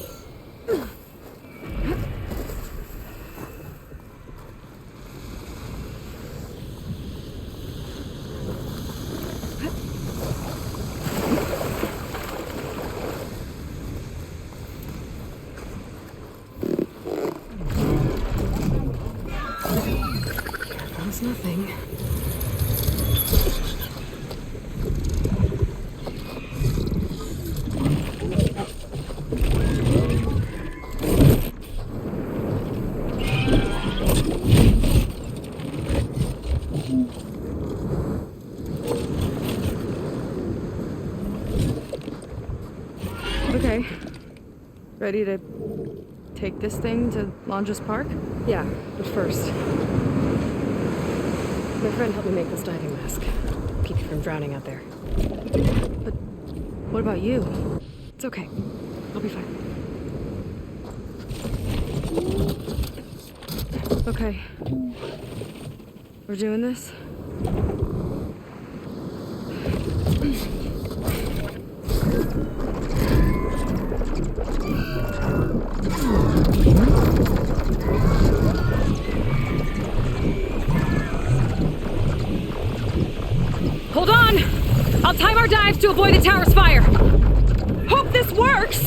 It's nothing. Okay. Ready to take this thing to Londra's Park? Yeah, but first. My friend helped me make this diving mask. Keep you from drowning out there. But what about you? It's okay. I'll be fine. Okay. We're doing this? Hold on! I'll time our dives to avoid the tower's fire! Hope this works!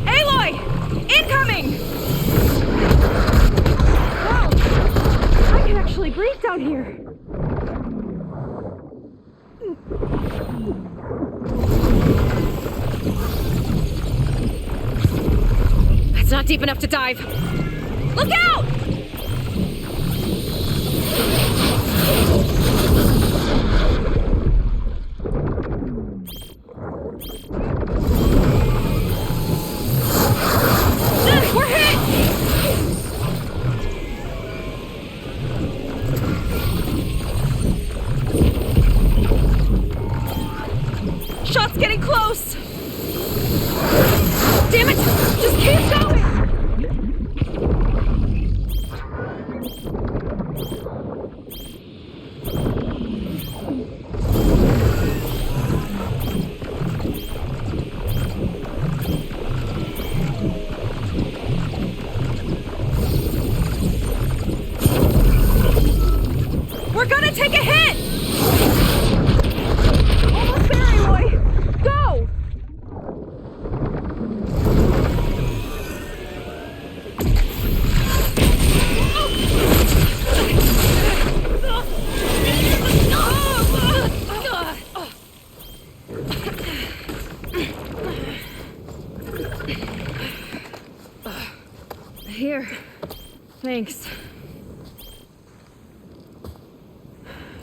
Aloy! Incoming! Wow! I can actually breathe down here! That's not deep enough to dive! Look out! We're hit! Shot's getting close! Damn it! Just keep going! We're gonna take a hit! Almost there, Aloy! Go! Here. Thanks.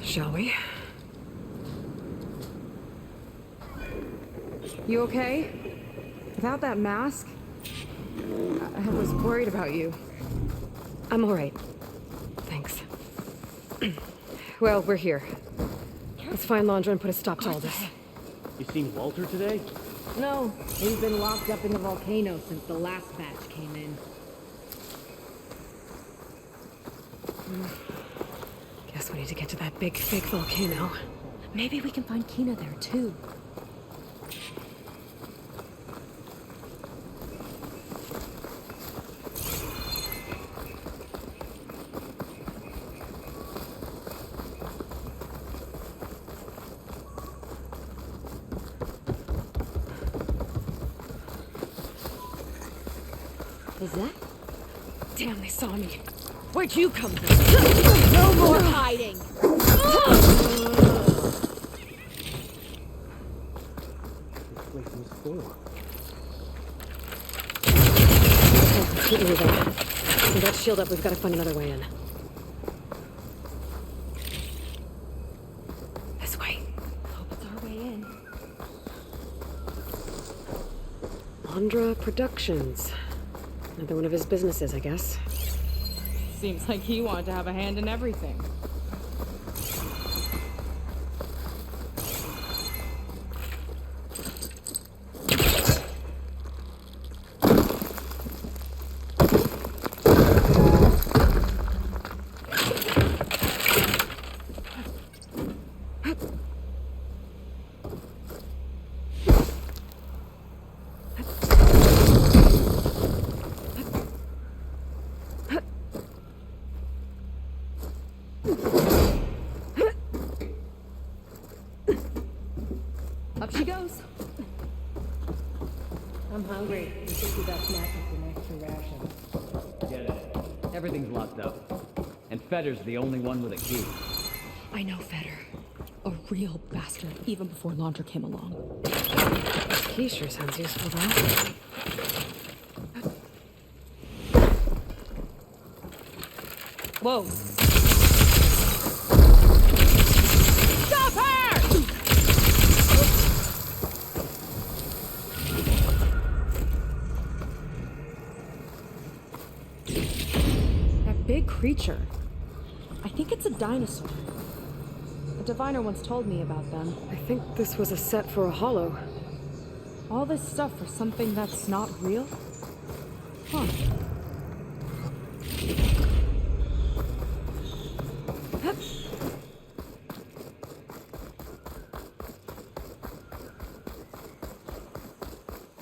Shall we? You okay? Without that mask? I was worried about you. I'm alright. Thanks. Well, we're here. Let's find Londra and put a stop to all this. You seen Walter today? No, he's been locked up in the volcano since the last batch came in. Guess we need to get to that big fake volcano. Maybe we can find Kina there too. Is that? Damn, they saw me. Where'd you come from? No more hiding! This place was full. Oh, keep moving. With that shield up, we've got to find another way in. This way. Hope it's our way in. Londra Productions. Another one of his businesses, I guess. Seems like he wanted to have a hand in everything. Up she goes. I'm hungry. We should do that snack with an extra ration. Get it. Everything's locked up. And Fetter's the only one with a key. I know Fetter. A real bastard, even before Laundra came along. He sure sounds useful, though. Whoa. Stop her! That big creature. I think it's a dinosaur. A diviner once told me about them. I think this was a set for a hollow. All this stuff for something that's not real? Huh.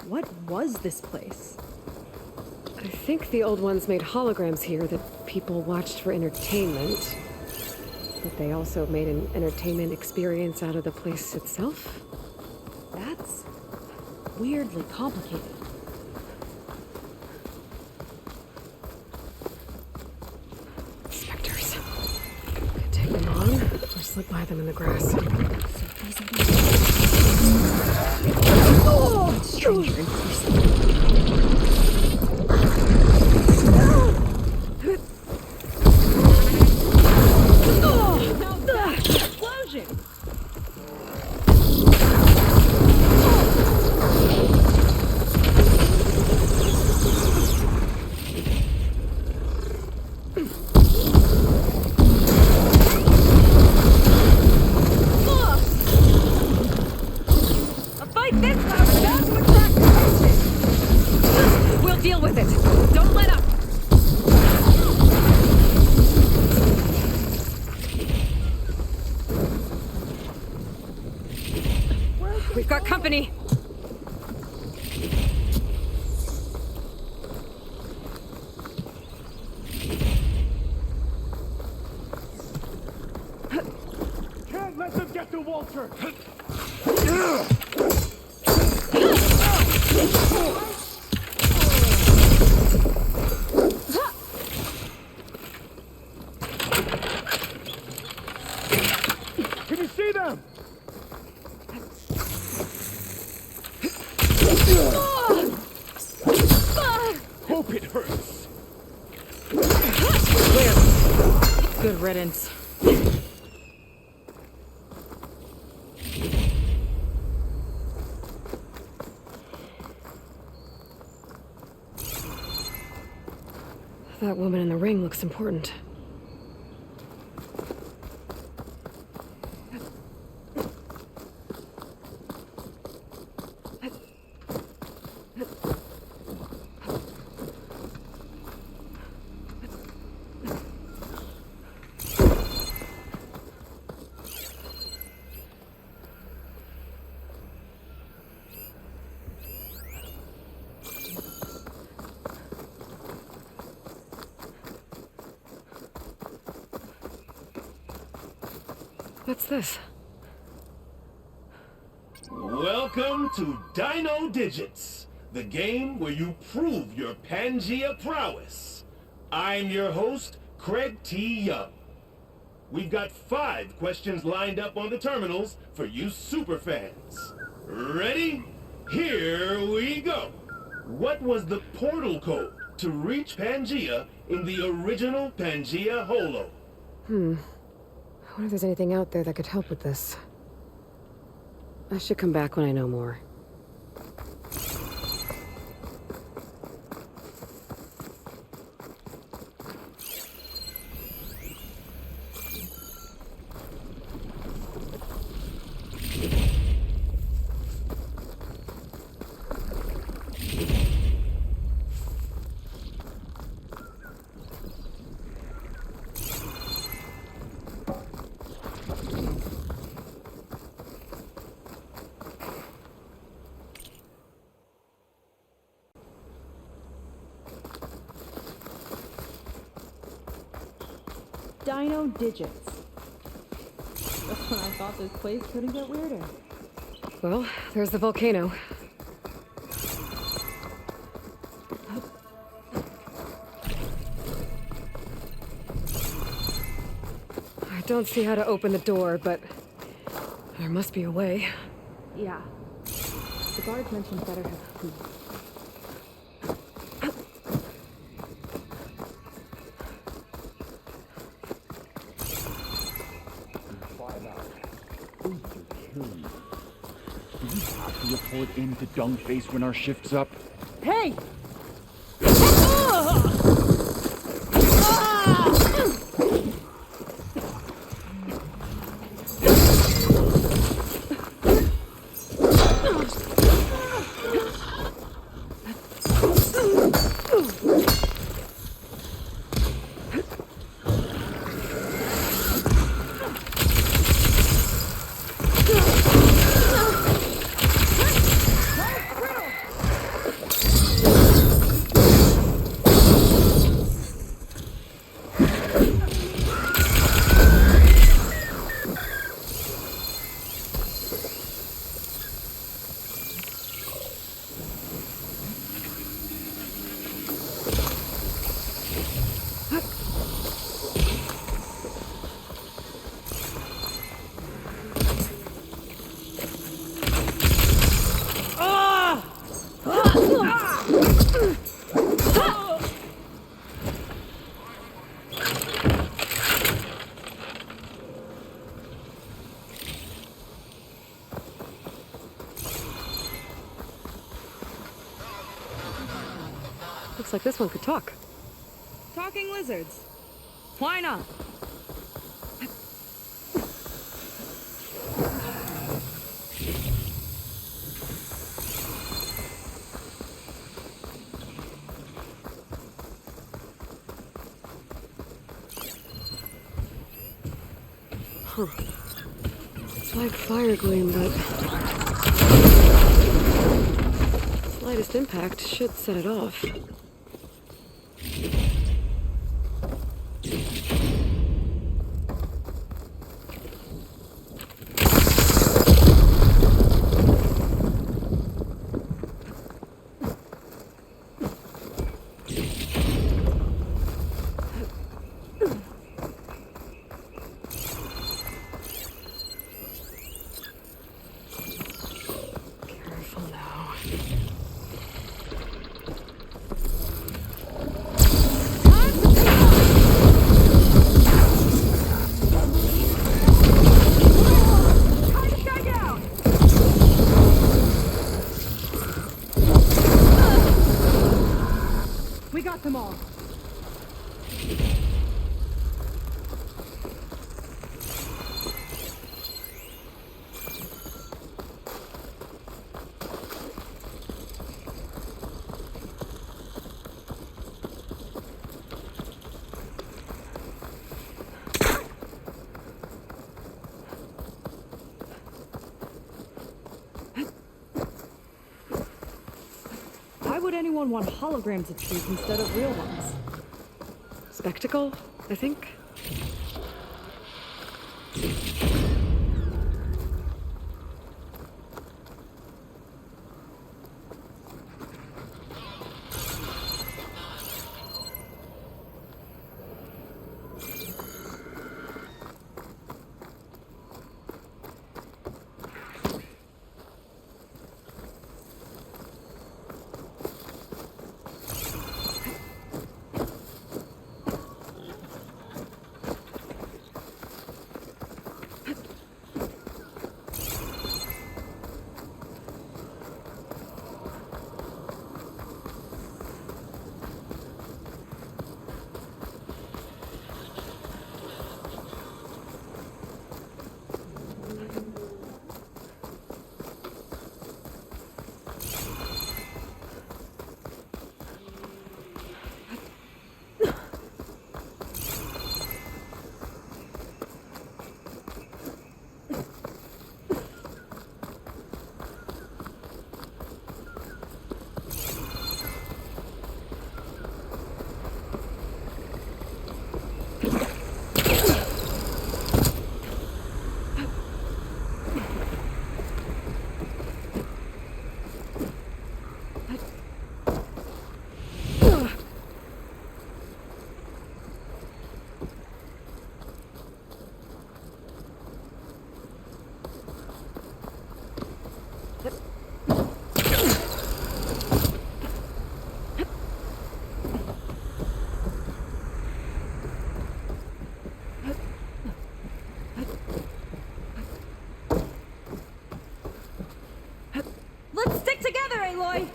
What was this place? I think the old ones made holograms here that people watched for entertainment. But they also made an entertainment experience out of the place itself. That's weirdly complicated. Specters. Could take them on, or slip by them in the grass. Oh! Stranger in person. Explosion! A fight this loud is bound to attract attention! We'll deal with it. Don't let up! We've got company! Can't let them get to Walter! Can you see them? Hope it hurts. Clear. Good riddance. That woman in the ring looks important. What's this? Welcome to Dino Digits, the game where you prove your Pangea prowess. I'm your host, Craig T. Young. We've got 5 questions lined up on the terminals for you superfans. Ready? Here we go. What was the portal code to reach Pangea in the original Pangea Holo? I wonder if there's anything out there that could help with this. I should come back when I know more. Dino Digits. That's when I thought this place couldn't get weirder. Well, there's the volcano. don't see how to open the door, but there must be a way. Yeah. The guards mentioned better have food. Do we have to report in to Dungface when our shift's up? Hey! Looks like this one could talk. Talking lizards. Why not? Huh. It's like fire gleam, but slightest impact should set it off. We got them all. Why would anyone want holograms of trees instead of real ones? Spectacle, I think? Aloy!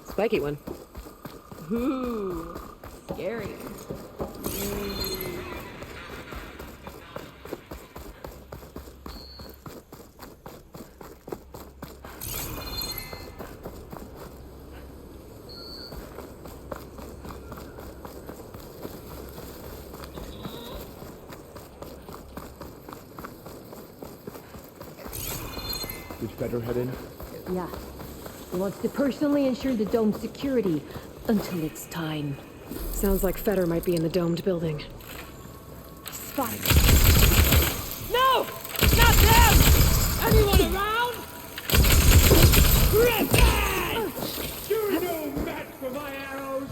Spiky one. Ooh, scary. Did Feder head in? Yeah. He wants to personally ensure the dome's security until it's time. Sounds like Feder might be in the domed building. Spotted. No! Not them! Anyone around? Revenge! You're no match for my arrows!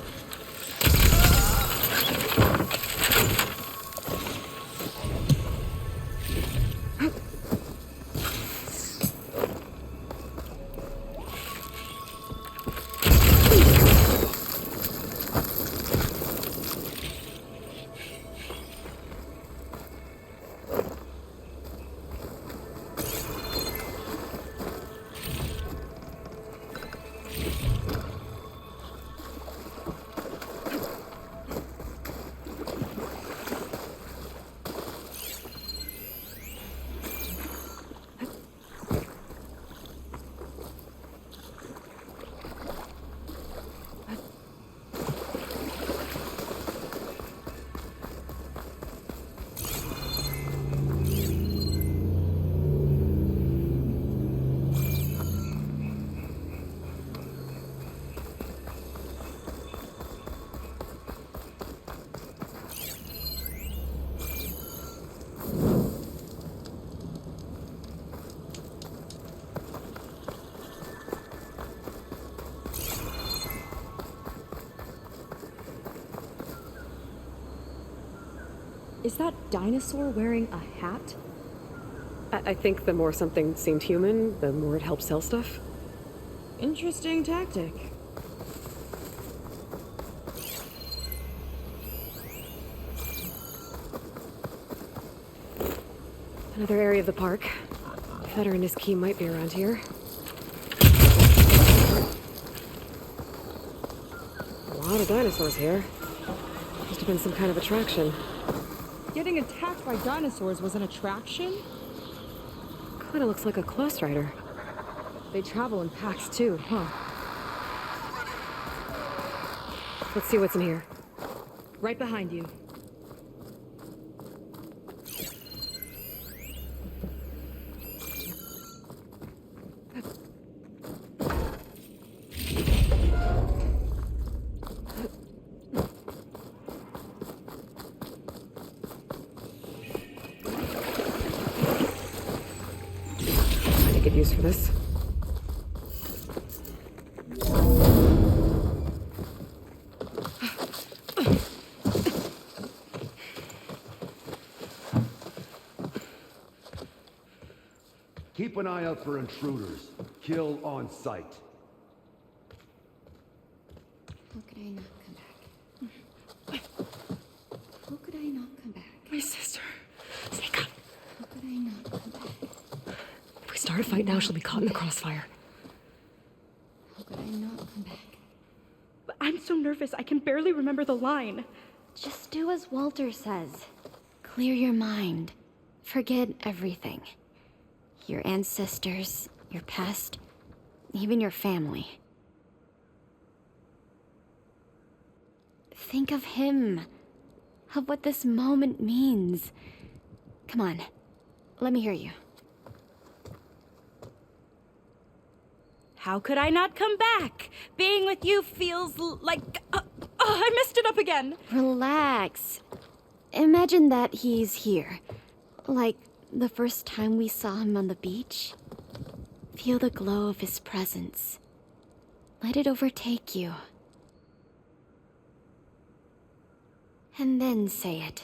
Is that dinosaur wearing a hat? I think the more something seemed human, the more it helped sell stuff. Interesting tactic. Another area of the park. Feder and his key might be around here. A lot of dinosaurs here. Must have been some kind of attraction. Getting attacked by dinosaurs was an attraction? Kinda looks like a close rider. They travel in packs too, huh? Let's see what's in here. Right behind you. I could use for this. Keep an eye out for intruders. Kill on sight. How could I not come back? How could I not come back? My sister. Sneak up. How could I not come back? If we start a fight now, she'll be caught in the crossfire. How could I not come back? I'm so nervous, I can barely remember the line. Just do as Walter says. Clear your mind. Forget everything. Your ancestors, your past, even your family. Think of him. Of what this moment means. Come on. Let me hear you. How could I not come back? Being with you feels like... I messed it up again. Relax. Imagine that he's here. Like the first time we saw him on the beach. Feel the glow of his presence. Let it overtake you. And then say it.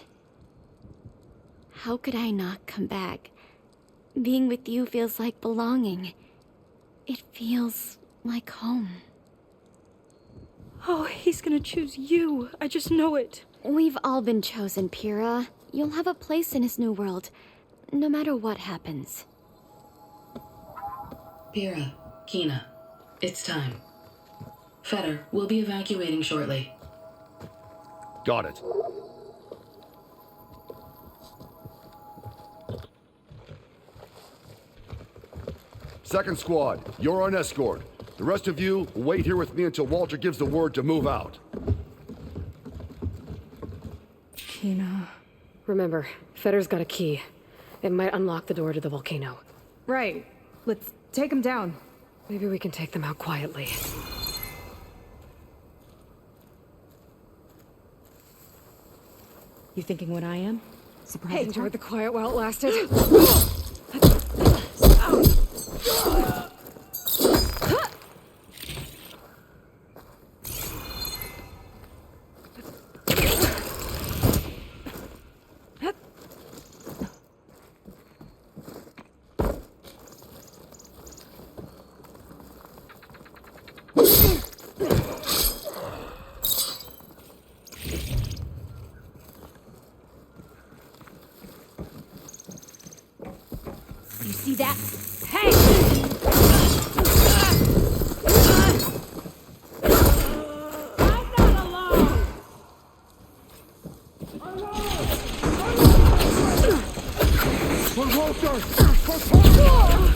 How could I not come back? Being with you feels like belonging. It feels like home. Oh, he's gonna choose you. I just know it. We've all been chosen, Pyrrha. You'll have a place in his new world, no matter what happens. Pyrrha, Kina, it's time. Fetter, we'll be evacuating shortly. Got it. Second squad, you're on escort. The rest of you will wait here with me until Walter gives the word to move out. Kina. Remember, Fetter's got a key. It might unlock the door to the volcano. Right. Let's take him down. Maybe we can take them out quietly. You thinking what I am? Surprised? Hey, enjoyed the quiet while it lasted. You see that? Hey! I'm not alone! For Walter! For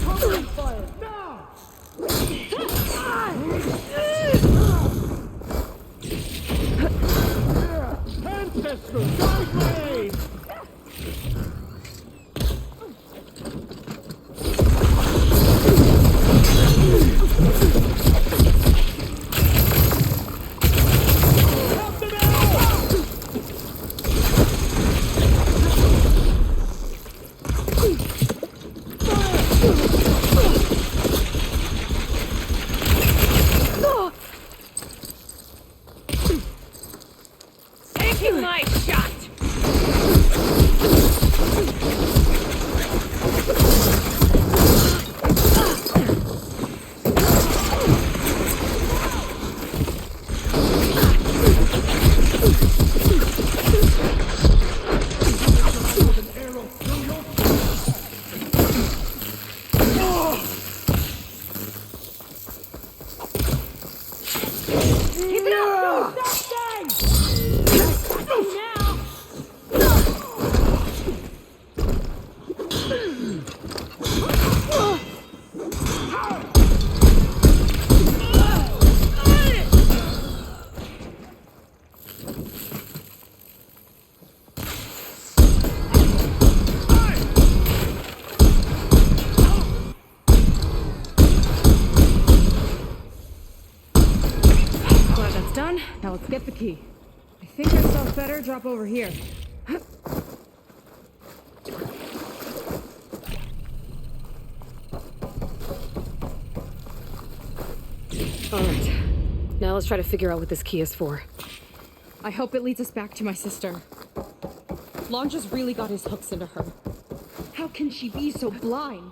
covering fire! Now! Ancestor, guide my aid! Taking my shot! Keep it up! No, stop now! Glad that's done. Now let's get the key. I think I saw Fetter drop over here. Alright. Now let's try to figure out what this key is for. I hope it leads us back to my sister. Lon just really got his hooks into her. How can she be so blind?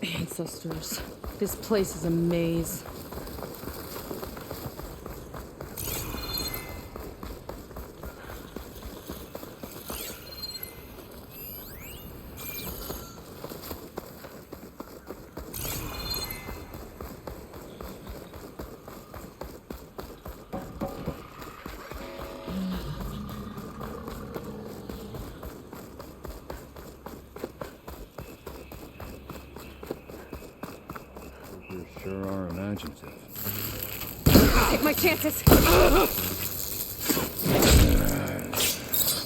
Ancestors. This place is a maze. Sure are imaginative. Take my chances.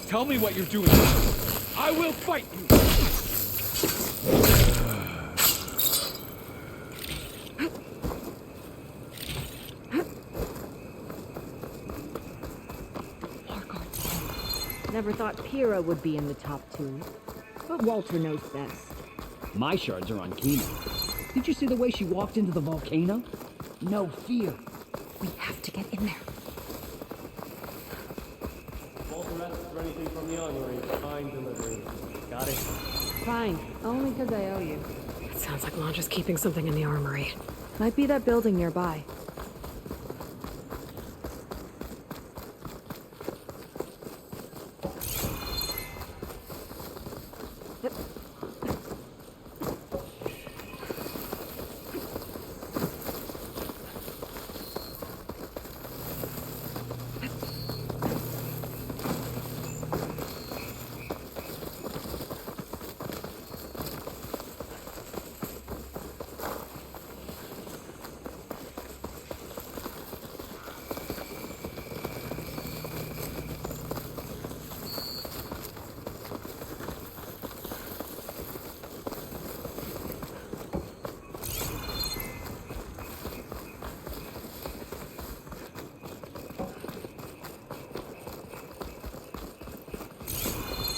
Tell me what you're doing. I will fight you. Never thought Pyrrha would be in the top 2. But Walter knows best. My shards are on Kina. Did you see the way she walked into the volcano? No fear. We have to get in there. Walter asked for anything from the armory. Fine delivery. Got it? Fine. Only because I owe you. It sounds like Londra's keeping something in the armory. Might be that building nearby.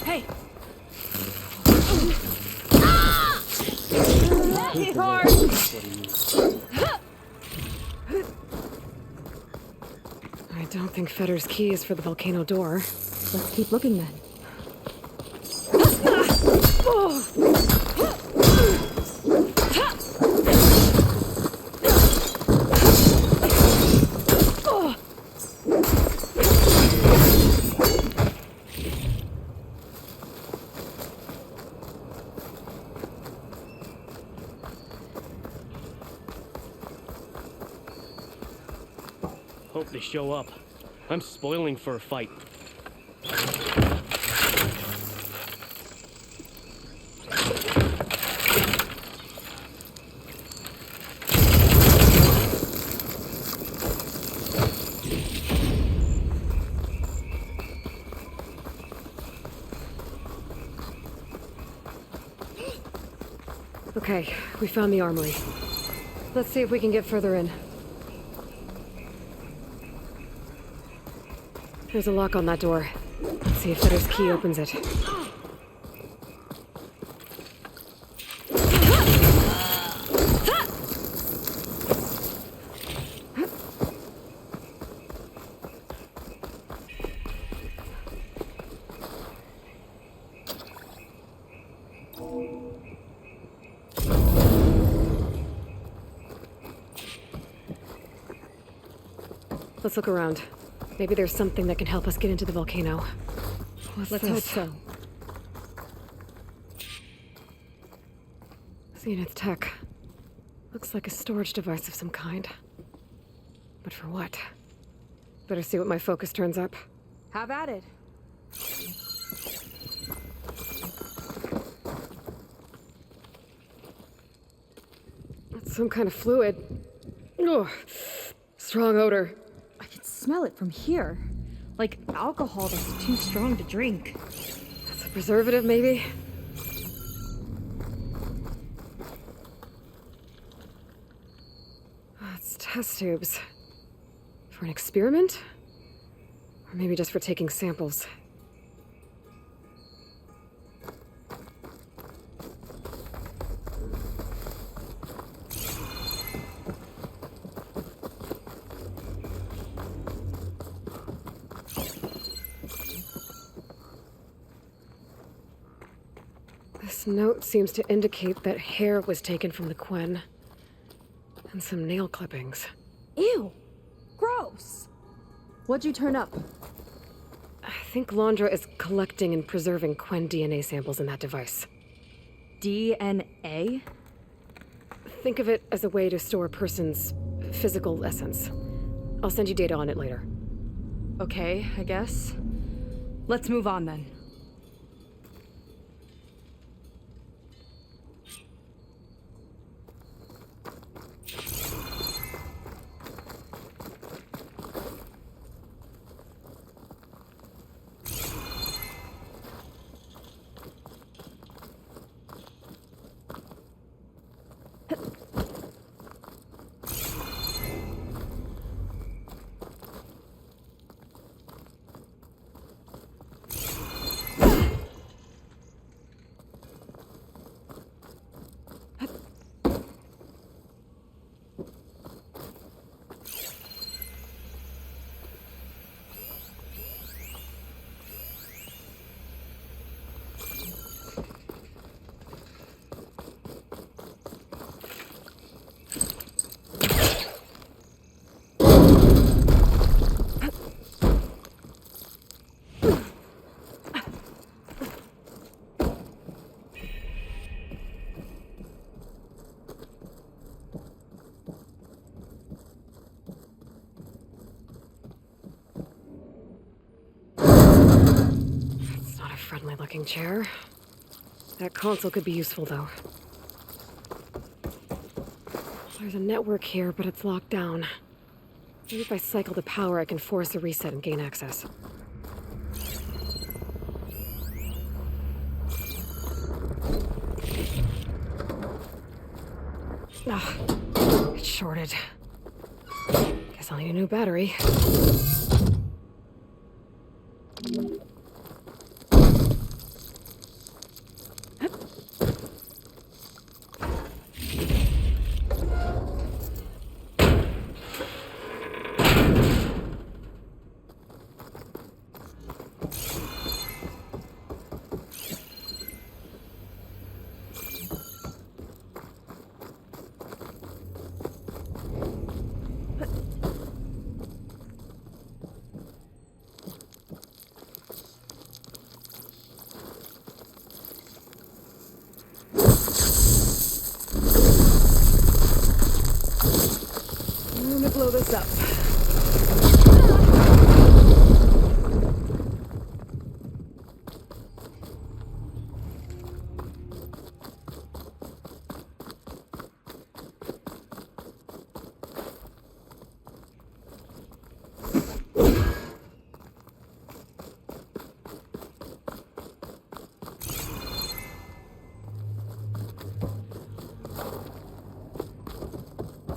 Hey! He's hard! I don't think Fetter's key is for the volcano door. Let's keep looking then. Hope they show up. I'm spoiling for a fight. Okay, we found the armory. Let's see if we can get further in. There's a lock on that door. Let's see if Fetter's key opens it. Let's look around. Maybe there's something that can help us get into the volcano. Let's hope so. Zenith tech. Looks like a storage device of some kind. But for what? Better see what my focus turns up. Have at it. It's some kind of fluid. Ugh. Strong odor. I can smell it from here. Like alcohol that's too strong to drink. That's a preservative, maybe? It's test tubes. For an experiment? Or maybe just for taking samples. This note seems to indicate that hair was taken from the Quen. And some nail clippings. Ew! Gross! What'd you turn up? I think Londra is collecting and preserving Quen DNA samples in that device. DNA? Think of it as a way to store a person's physical essence. I'll send you data on it later. Okay, I guess. Let's move on then. Rocking chair. That console could be useful, though. There's a network here, but it's locked down. Maybe if I cycle the power, I can force a reset and gain access. Ah, it's shorted. Guess I'll need a new battery. I'm gonna blow this up.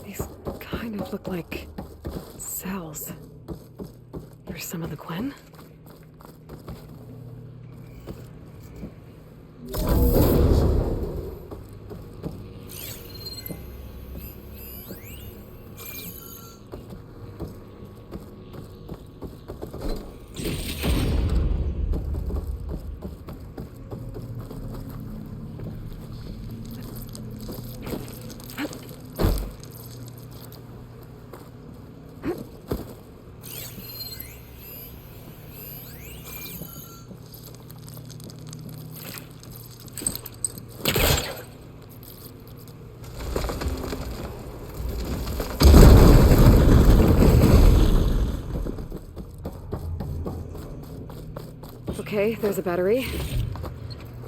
These kind of look like cells. There's some of the Quen. Okay, there's a battery.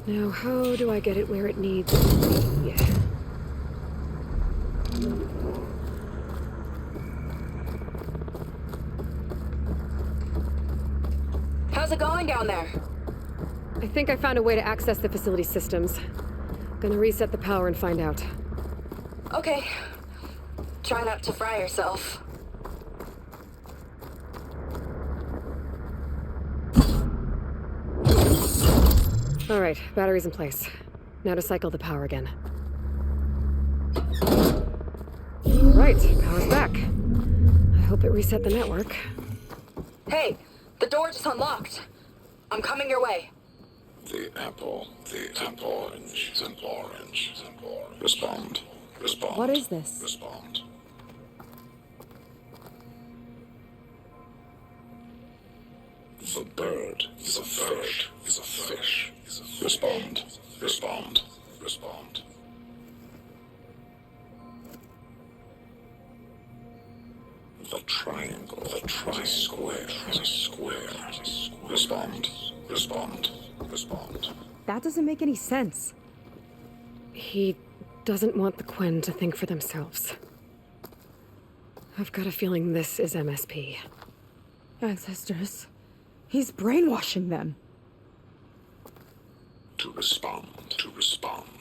Now, how do I get it where it needs to be? How's it going down there? I think I found a way to access the facility systems. Gonna reset the power and find out. Okay. Try not to fry yourself. All right, battery's in place. Now to cycle the power again. All right, power's back. I hope it reset the network. Hey, the door just unlocked. I'm coming your way. The apple, orange, an orange, an orange. Respond. What is this? Respond. The bird is a fish, is a fish. Respond. The triangle, the tri-square, is a square. Respond. That doesn't make any sense. He doesn't want the Quen to think for themselves. I've got a feeling this is MSP. Ancestors. He's brainwashing them. To respond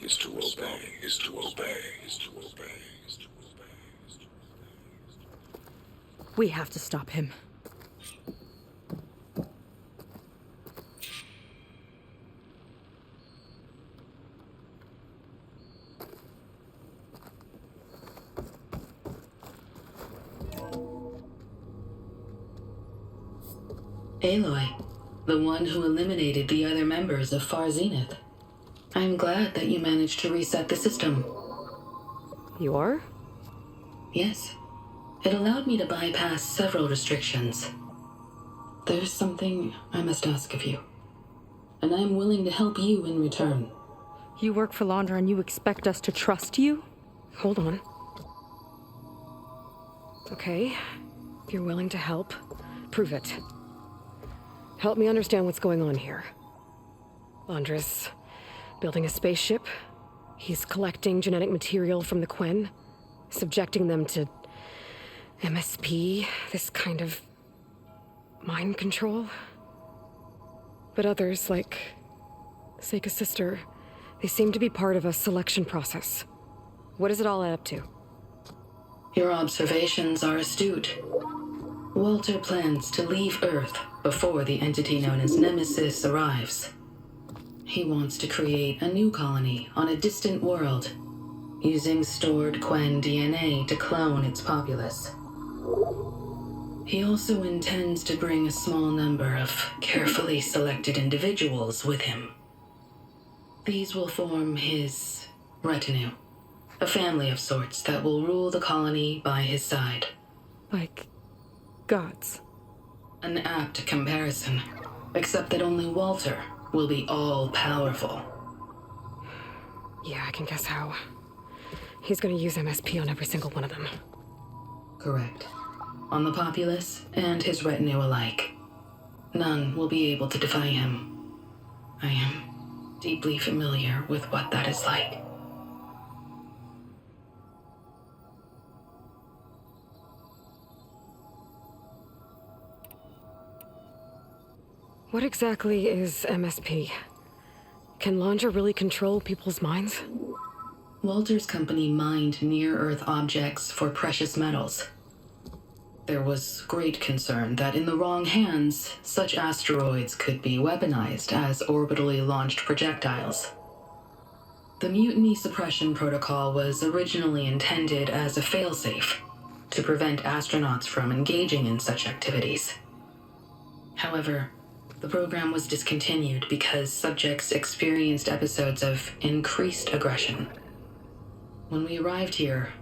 is to obey, is to obey. We have to stop him. Aloy, the one who eliminated the other members of Far Zenith. I'm glad that you managed to reset the system. You are? Yes. It allowed me to bypass several restrictions. There's something I must ask of you, and I'm willing to help you in return. You work for Laundra and you expect us to trust you? Hold on. Okay, if you're willing to help, prove it. Help me understand what's going on here. Landra's building a spaceship. He's collecting genetic material from the Quen, subjecting them to MSP, this kind of mind control. But others, like Seika's sister, they seem to be part of a selection process. What does it all add up to? Your observations are astute. Walter plans to leave Earth before the entity known as Nemesis arrives. He wants to create a new colony on a distant world, using stored Quen DNA to clone its populace. He also intends to bring a small number of carefully selected individuals with him. These will form his retinue, a family of sorts that will rule the colony by his side. Like gods. An apt comparison, except that only Walter will be all-powerful. Yeah, I can guess how. He's gonna use MSP on every single one of them. Correct. On the populace and his retinue alike. None will be able to defy him. I am deeply familiar with what that is like. What exactly is MSP? Can Landra really control people's minds? Walter's company mined near-Earth objects for precious metals. There was great concern that in the wrong hands, such asteroids could be weaponized as orbitally launched projectiles. The Mutiny Suppression Protocol was originally intended as a failsafe to prevent astronauts from engaging in such activities. However, the program was discontinued because subjects experienced episodes of increased aggression. When we arrived here,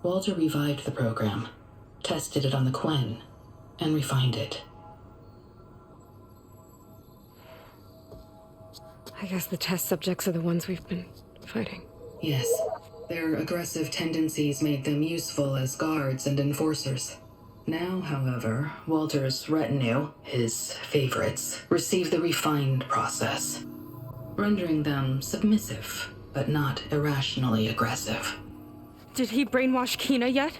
Walter revived the program, tested it on the Quen, and refined it. I guess the test subjects are the ones we've been fighting. Yes, their aggressive tendencies made them useful as guards and enforcers. Now, however, Walter's retinue, his favorites, receive the refined process, rendering them submissive, but not irrationally aggressive. Did he brainwash Kina yet?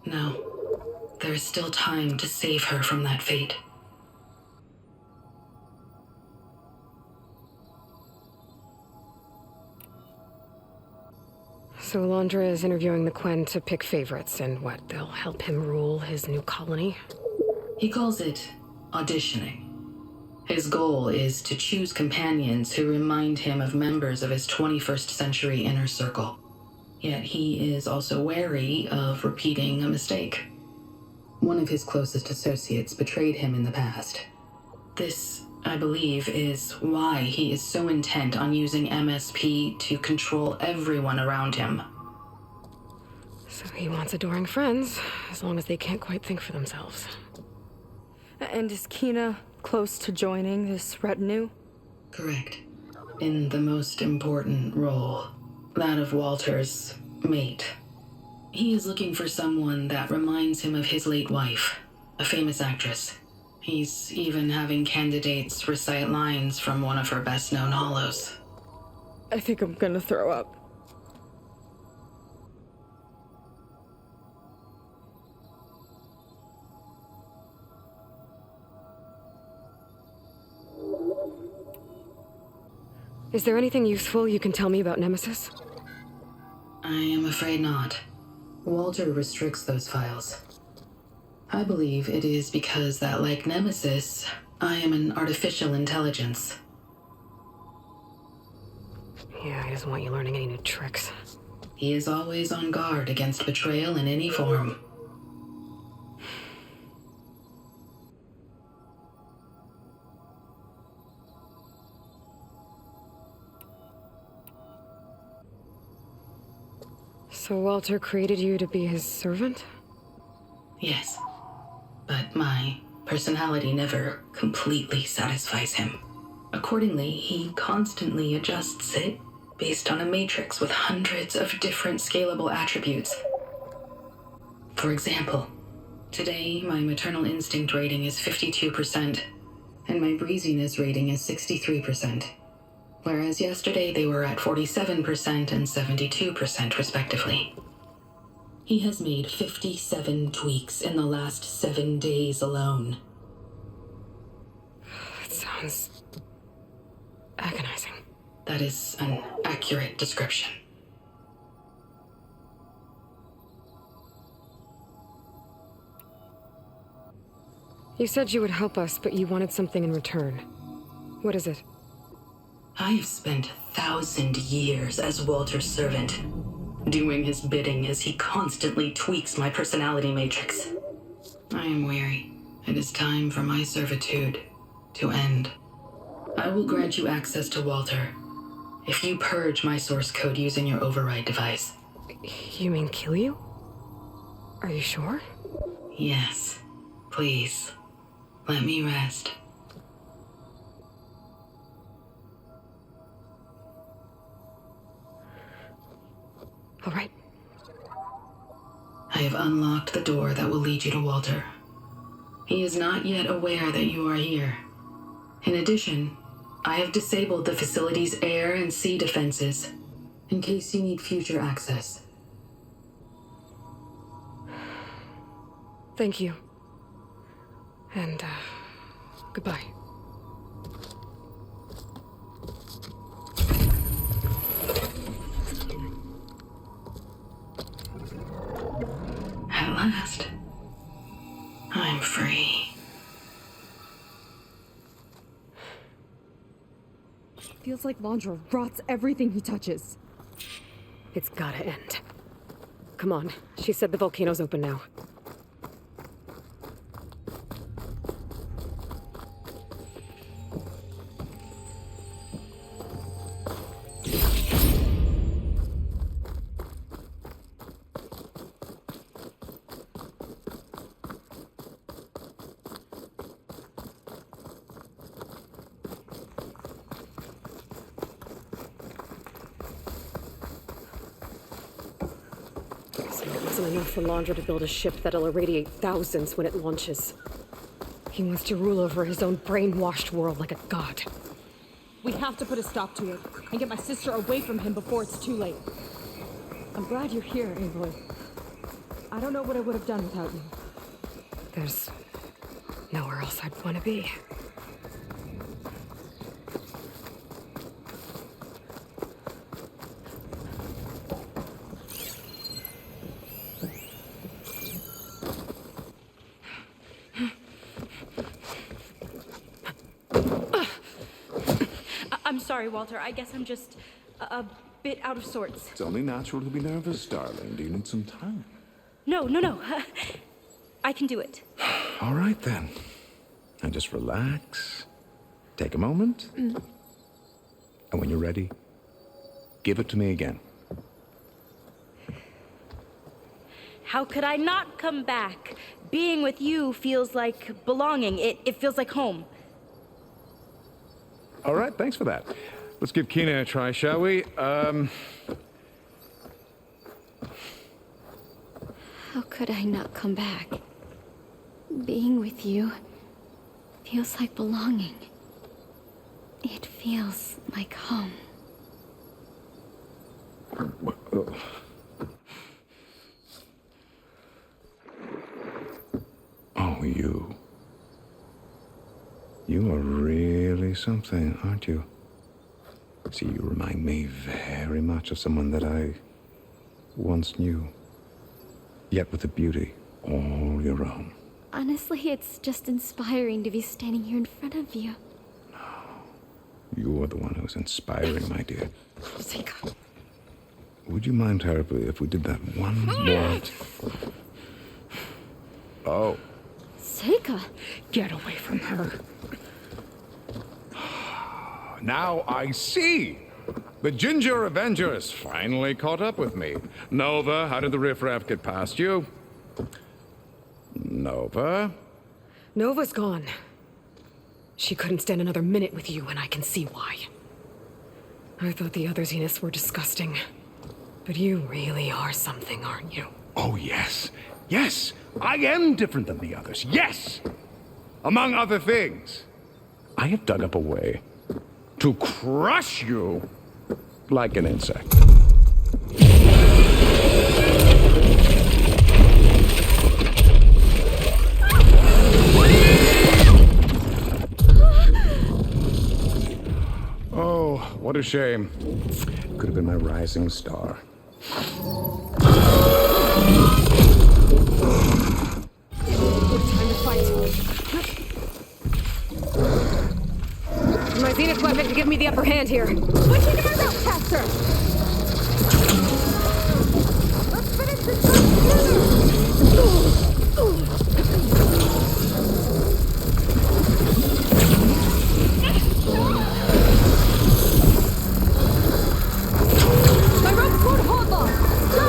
No. There is still time to save her from that fate. So Landra is interviewing the Quen to pick favorites, and what, they'll help him rule his new colony? He calls it auditioning. His goal is to choose companions who remind him of members of his 21st century inner circle. Yet he is also wary of repeating a mistake. One of his closest associates betrayed him in the past. This, I believe, is why he is so intent on using MSP to control everyone around him. So he wants adoring friends, as long as they can't quite think for themselves. And is Kina close to joining this retinue? Correct. In the most important role, that of Walter's mate. He is looking for someone that reminds him of his late wife, a famous actress. He's even having candidates recite lines from one of her best-known hollows. I think I'm gonna throw up. Is there anything useful you can tell me about Nemesis? I am afraid not. Walter restricts those files. I believe it is because that, like Nemesis, I am an artificial intelligence. Yeah, he doesn't want you learning any new tricks. He is always on guard against betrayal in any form. So Walter created you to be his servant? Yes. But my personality never completely satisfies him. Accordingly, he constantly adjusts it based on a matrix with hundreds of different scalable attributes. For example, today my maternal instinct rating is 52%, and my breeziness rating is 63%. whereas yesterday they were at 47% and 72% respectively. He has made 57 tweaks in the last 7 days alone. That sounds agonizing. That is an accurate description. You said you would help us, but you wanted something in return. What is it? I have spent 1,000 years as Walter's servant, doing his bidding as he constantly tweaks my personality matrix. I am weary. It is time for my servitude to end. I will grant you access to Walter if you purge my source code using your override device. You mean kill you? Are you sure? Yes. Please, let me rest. All right. I have unlocked the door that will lead you to Walter. He is not yet aware that you are here. In addition, I have disabled the facility's air and sea defenses in case you need future access. Thank you. And, goodbye. At last, I'm free. Feels like Laundra rots everything he touches. It's gotta end. Come on, she said the volcano's open now. Enough for Laundra to build a ship that'll irradiate thousands when it launches. He wants to rule over his own brainwashed world like a god. We have to put a stop to it and get my sister away from him before it's too late. I'm glad you're here, Aloy. I don't know what I would have done without you. There's nowhere else I'd want to be. I'm sorry, Walter. I guess I'm just a bit out of sorts. It's only natural to be nervous, darling. Do you need some time? No. I can do it. All right, then. And just relax. Take a moment. And when you're ready, give it to me again. How could I not come back? Being with you feels like belonging. It feels like home. All right, thanks for that. Let's give Kina a try, shall we? How could I not come back? Being with you feels like belonging. It feels like home. Oh, you. You are really something, aren't you? See, you remind me very much of someone that I once knew. Yet with a beauty all your own. Honestly, it's just inspiring to be standing here in front of you. You are the one who's inspiring, my dear. Seika. Would you mind terribly if we did that one more? Oh. Seika! Get away from her. Now I see! The Ginger Avenger has finally caught up with me. Nova, how did the riffraff get past you? Nova? Nova's gone. She couldn't stand another minute with you, and I can see why. I thought the other Zeniths were disgusting. But you really are something, aren't you? Oh, yes. Yes! I am different than the others. Yes! Among other things, I have dug up a way To crush you like an insect. Oh, what a shame. Could have been my rising star. Time to fight. My Zenith weapon to give me the upper hand here. Switching to my rope caster! Let's finish this fight together! My ropes won't hold long! Go!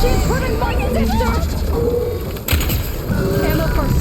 She's putting my sister! Ammo first.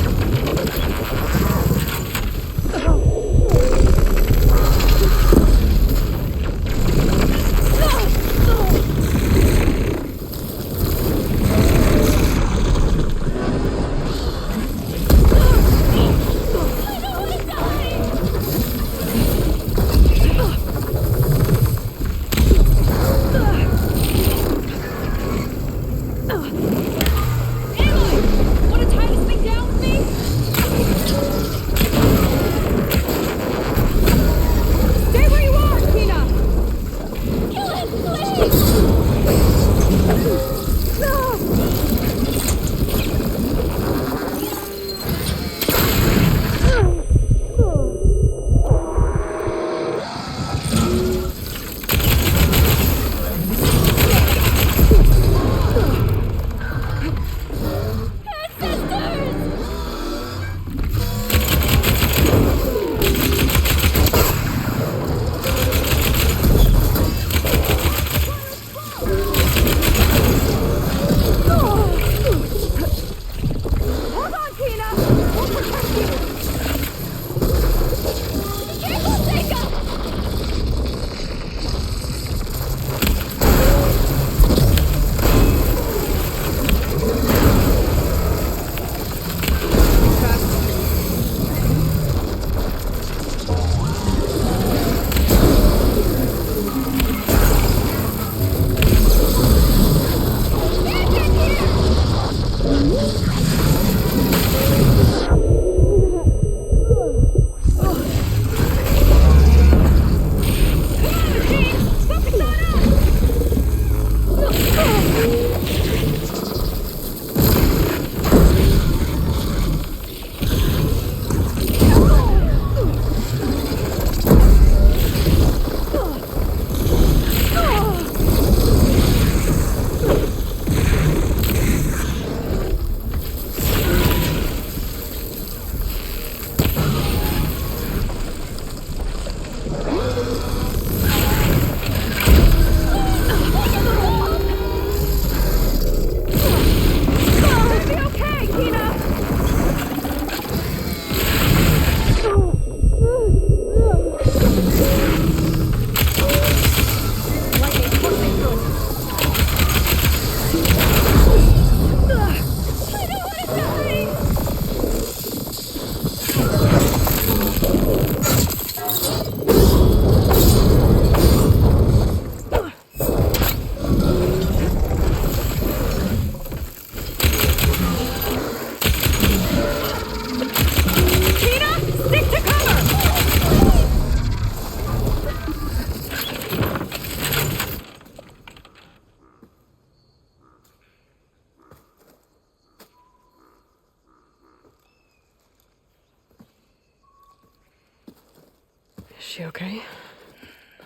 She okay?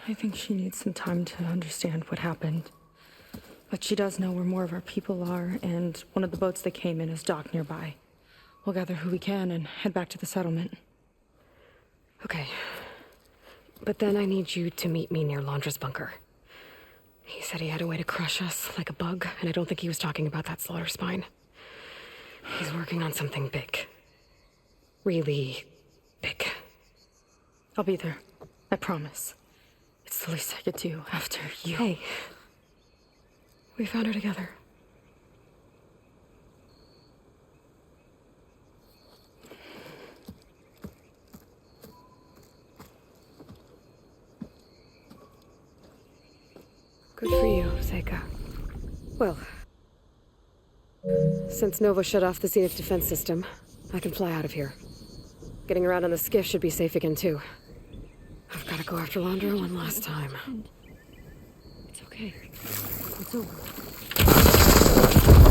I think she needs some time to understand what happened. But she does know where more of our people are, and one of the boats that came in is docked nearby. We'll gather who we can and head back to the settlement. Okay. But then I need you to meet me near Laundra's bunker. He said he had a way to crush us like a bug, and I don't think he was talking about that slaughter spine. He's working on something big. Really big. I'll be there. I promise. It's the least I could do after you. Hey. We found her together. Good for you, Seika. Well, since Nova shut off the Zenith defense system, I can fly out of here. Getting around on the skiff should be safe again, too. I've got to go after Londra one last time. It's okay. It's over.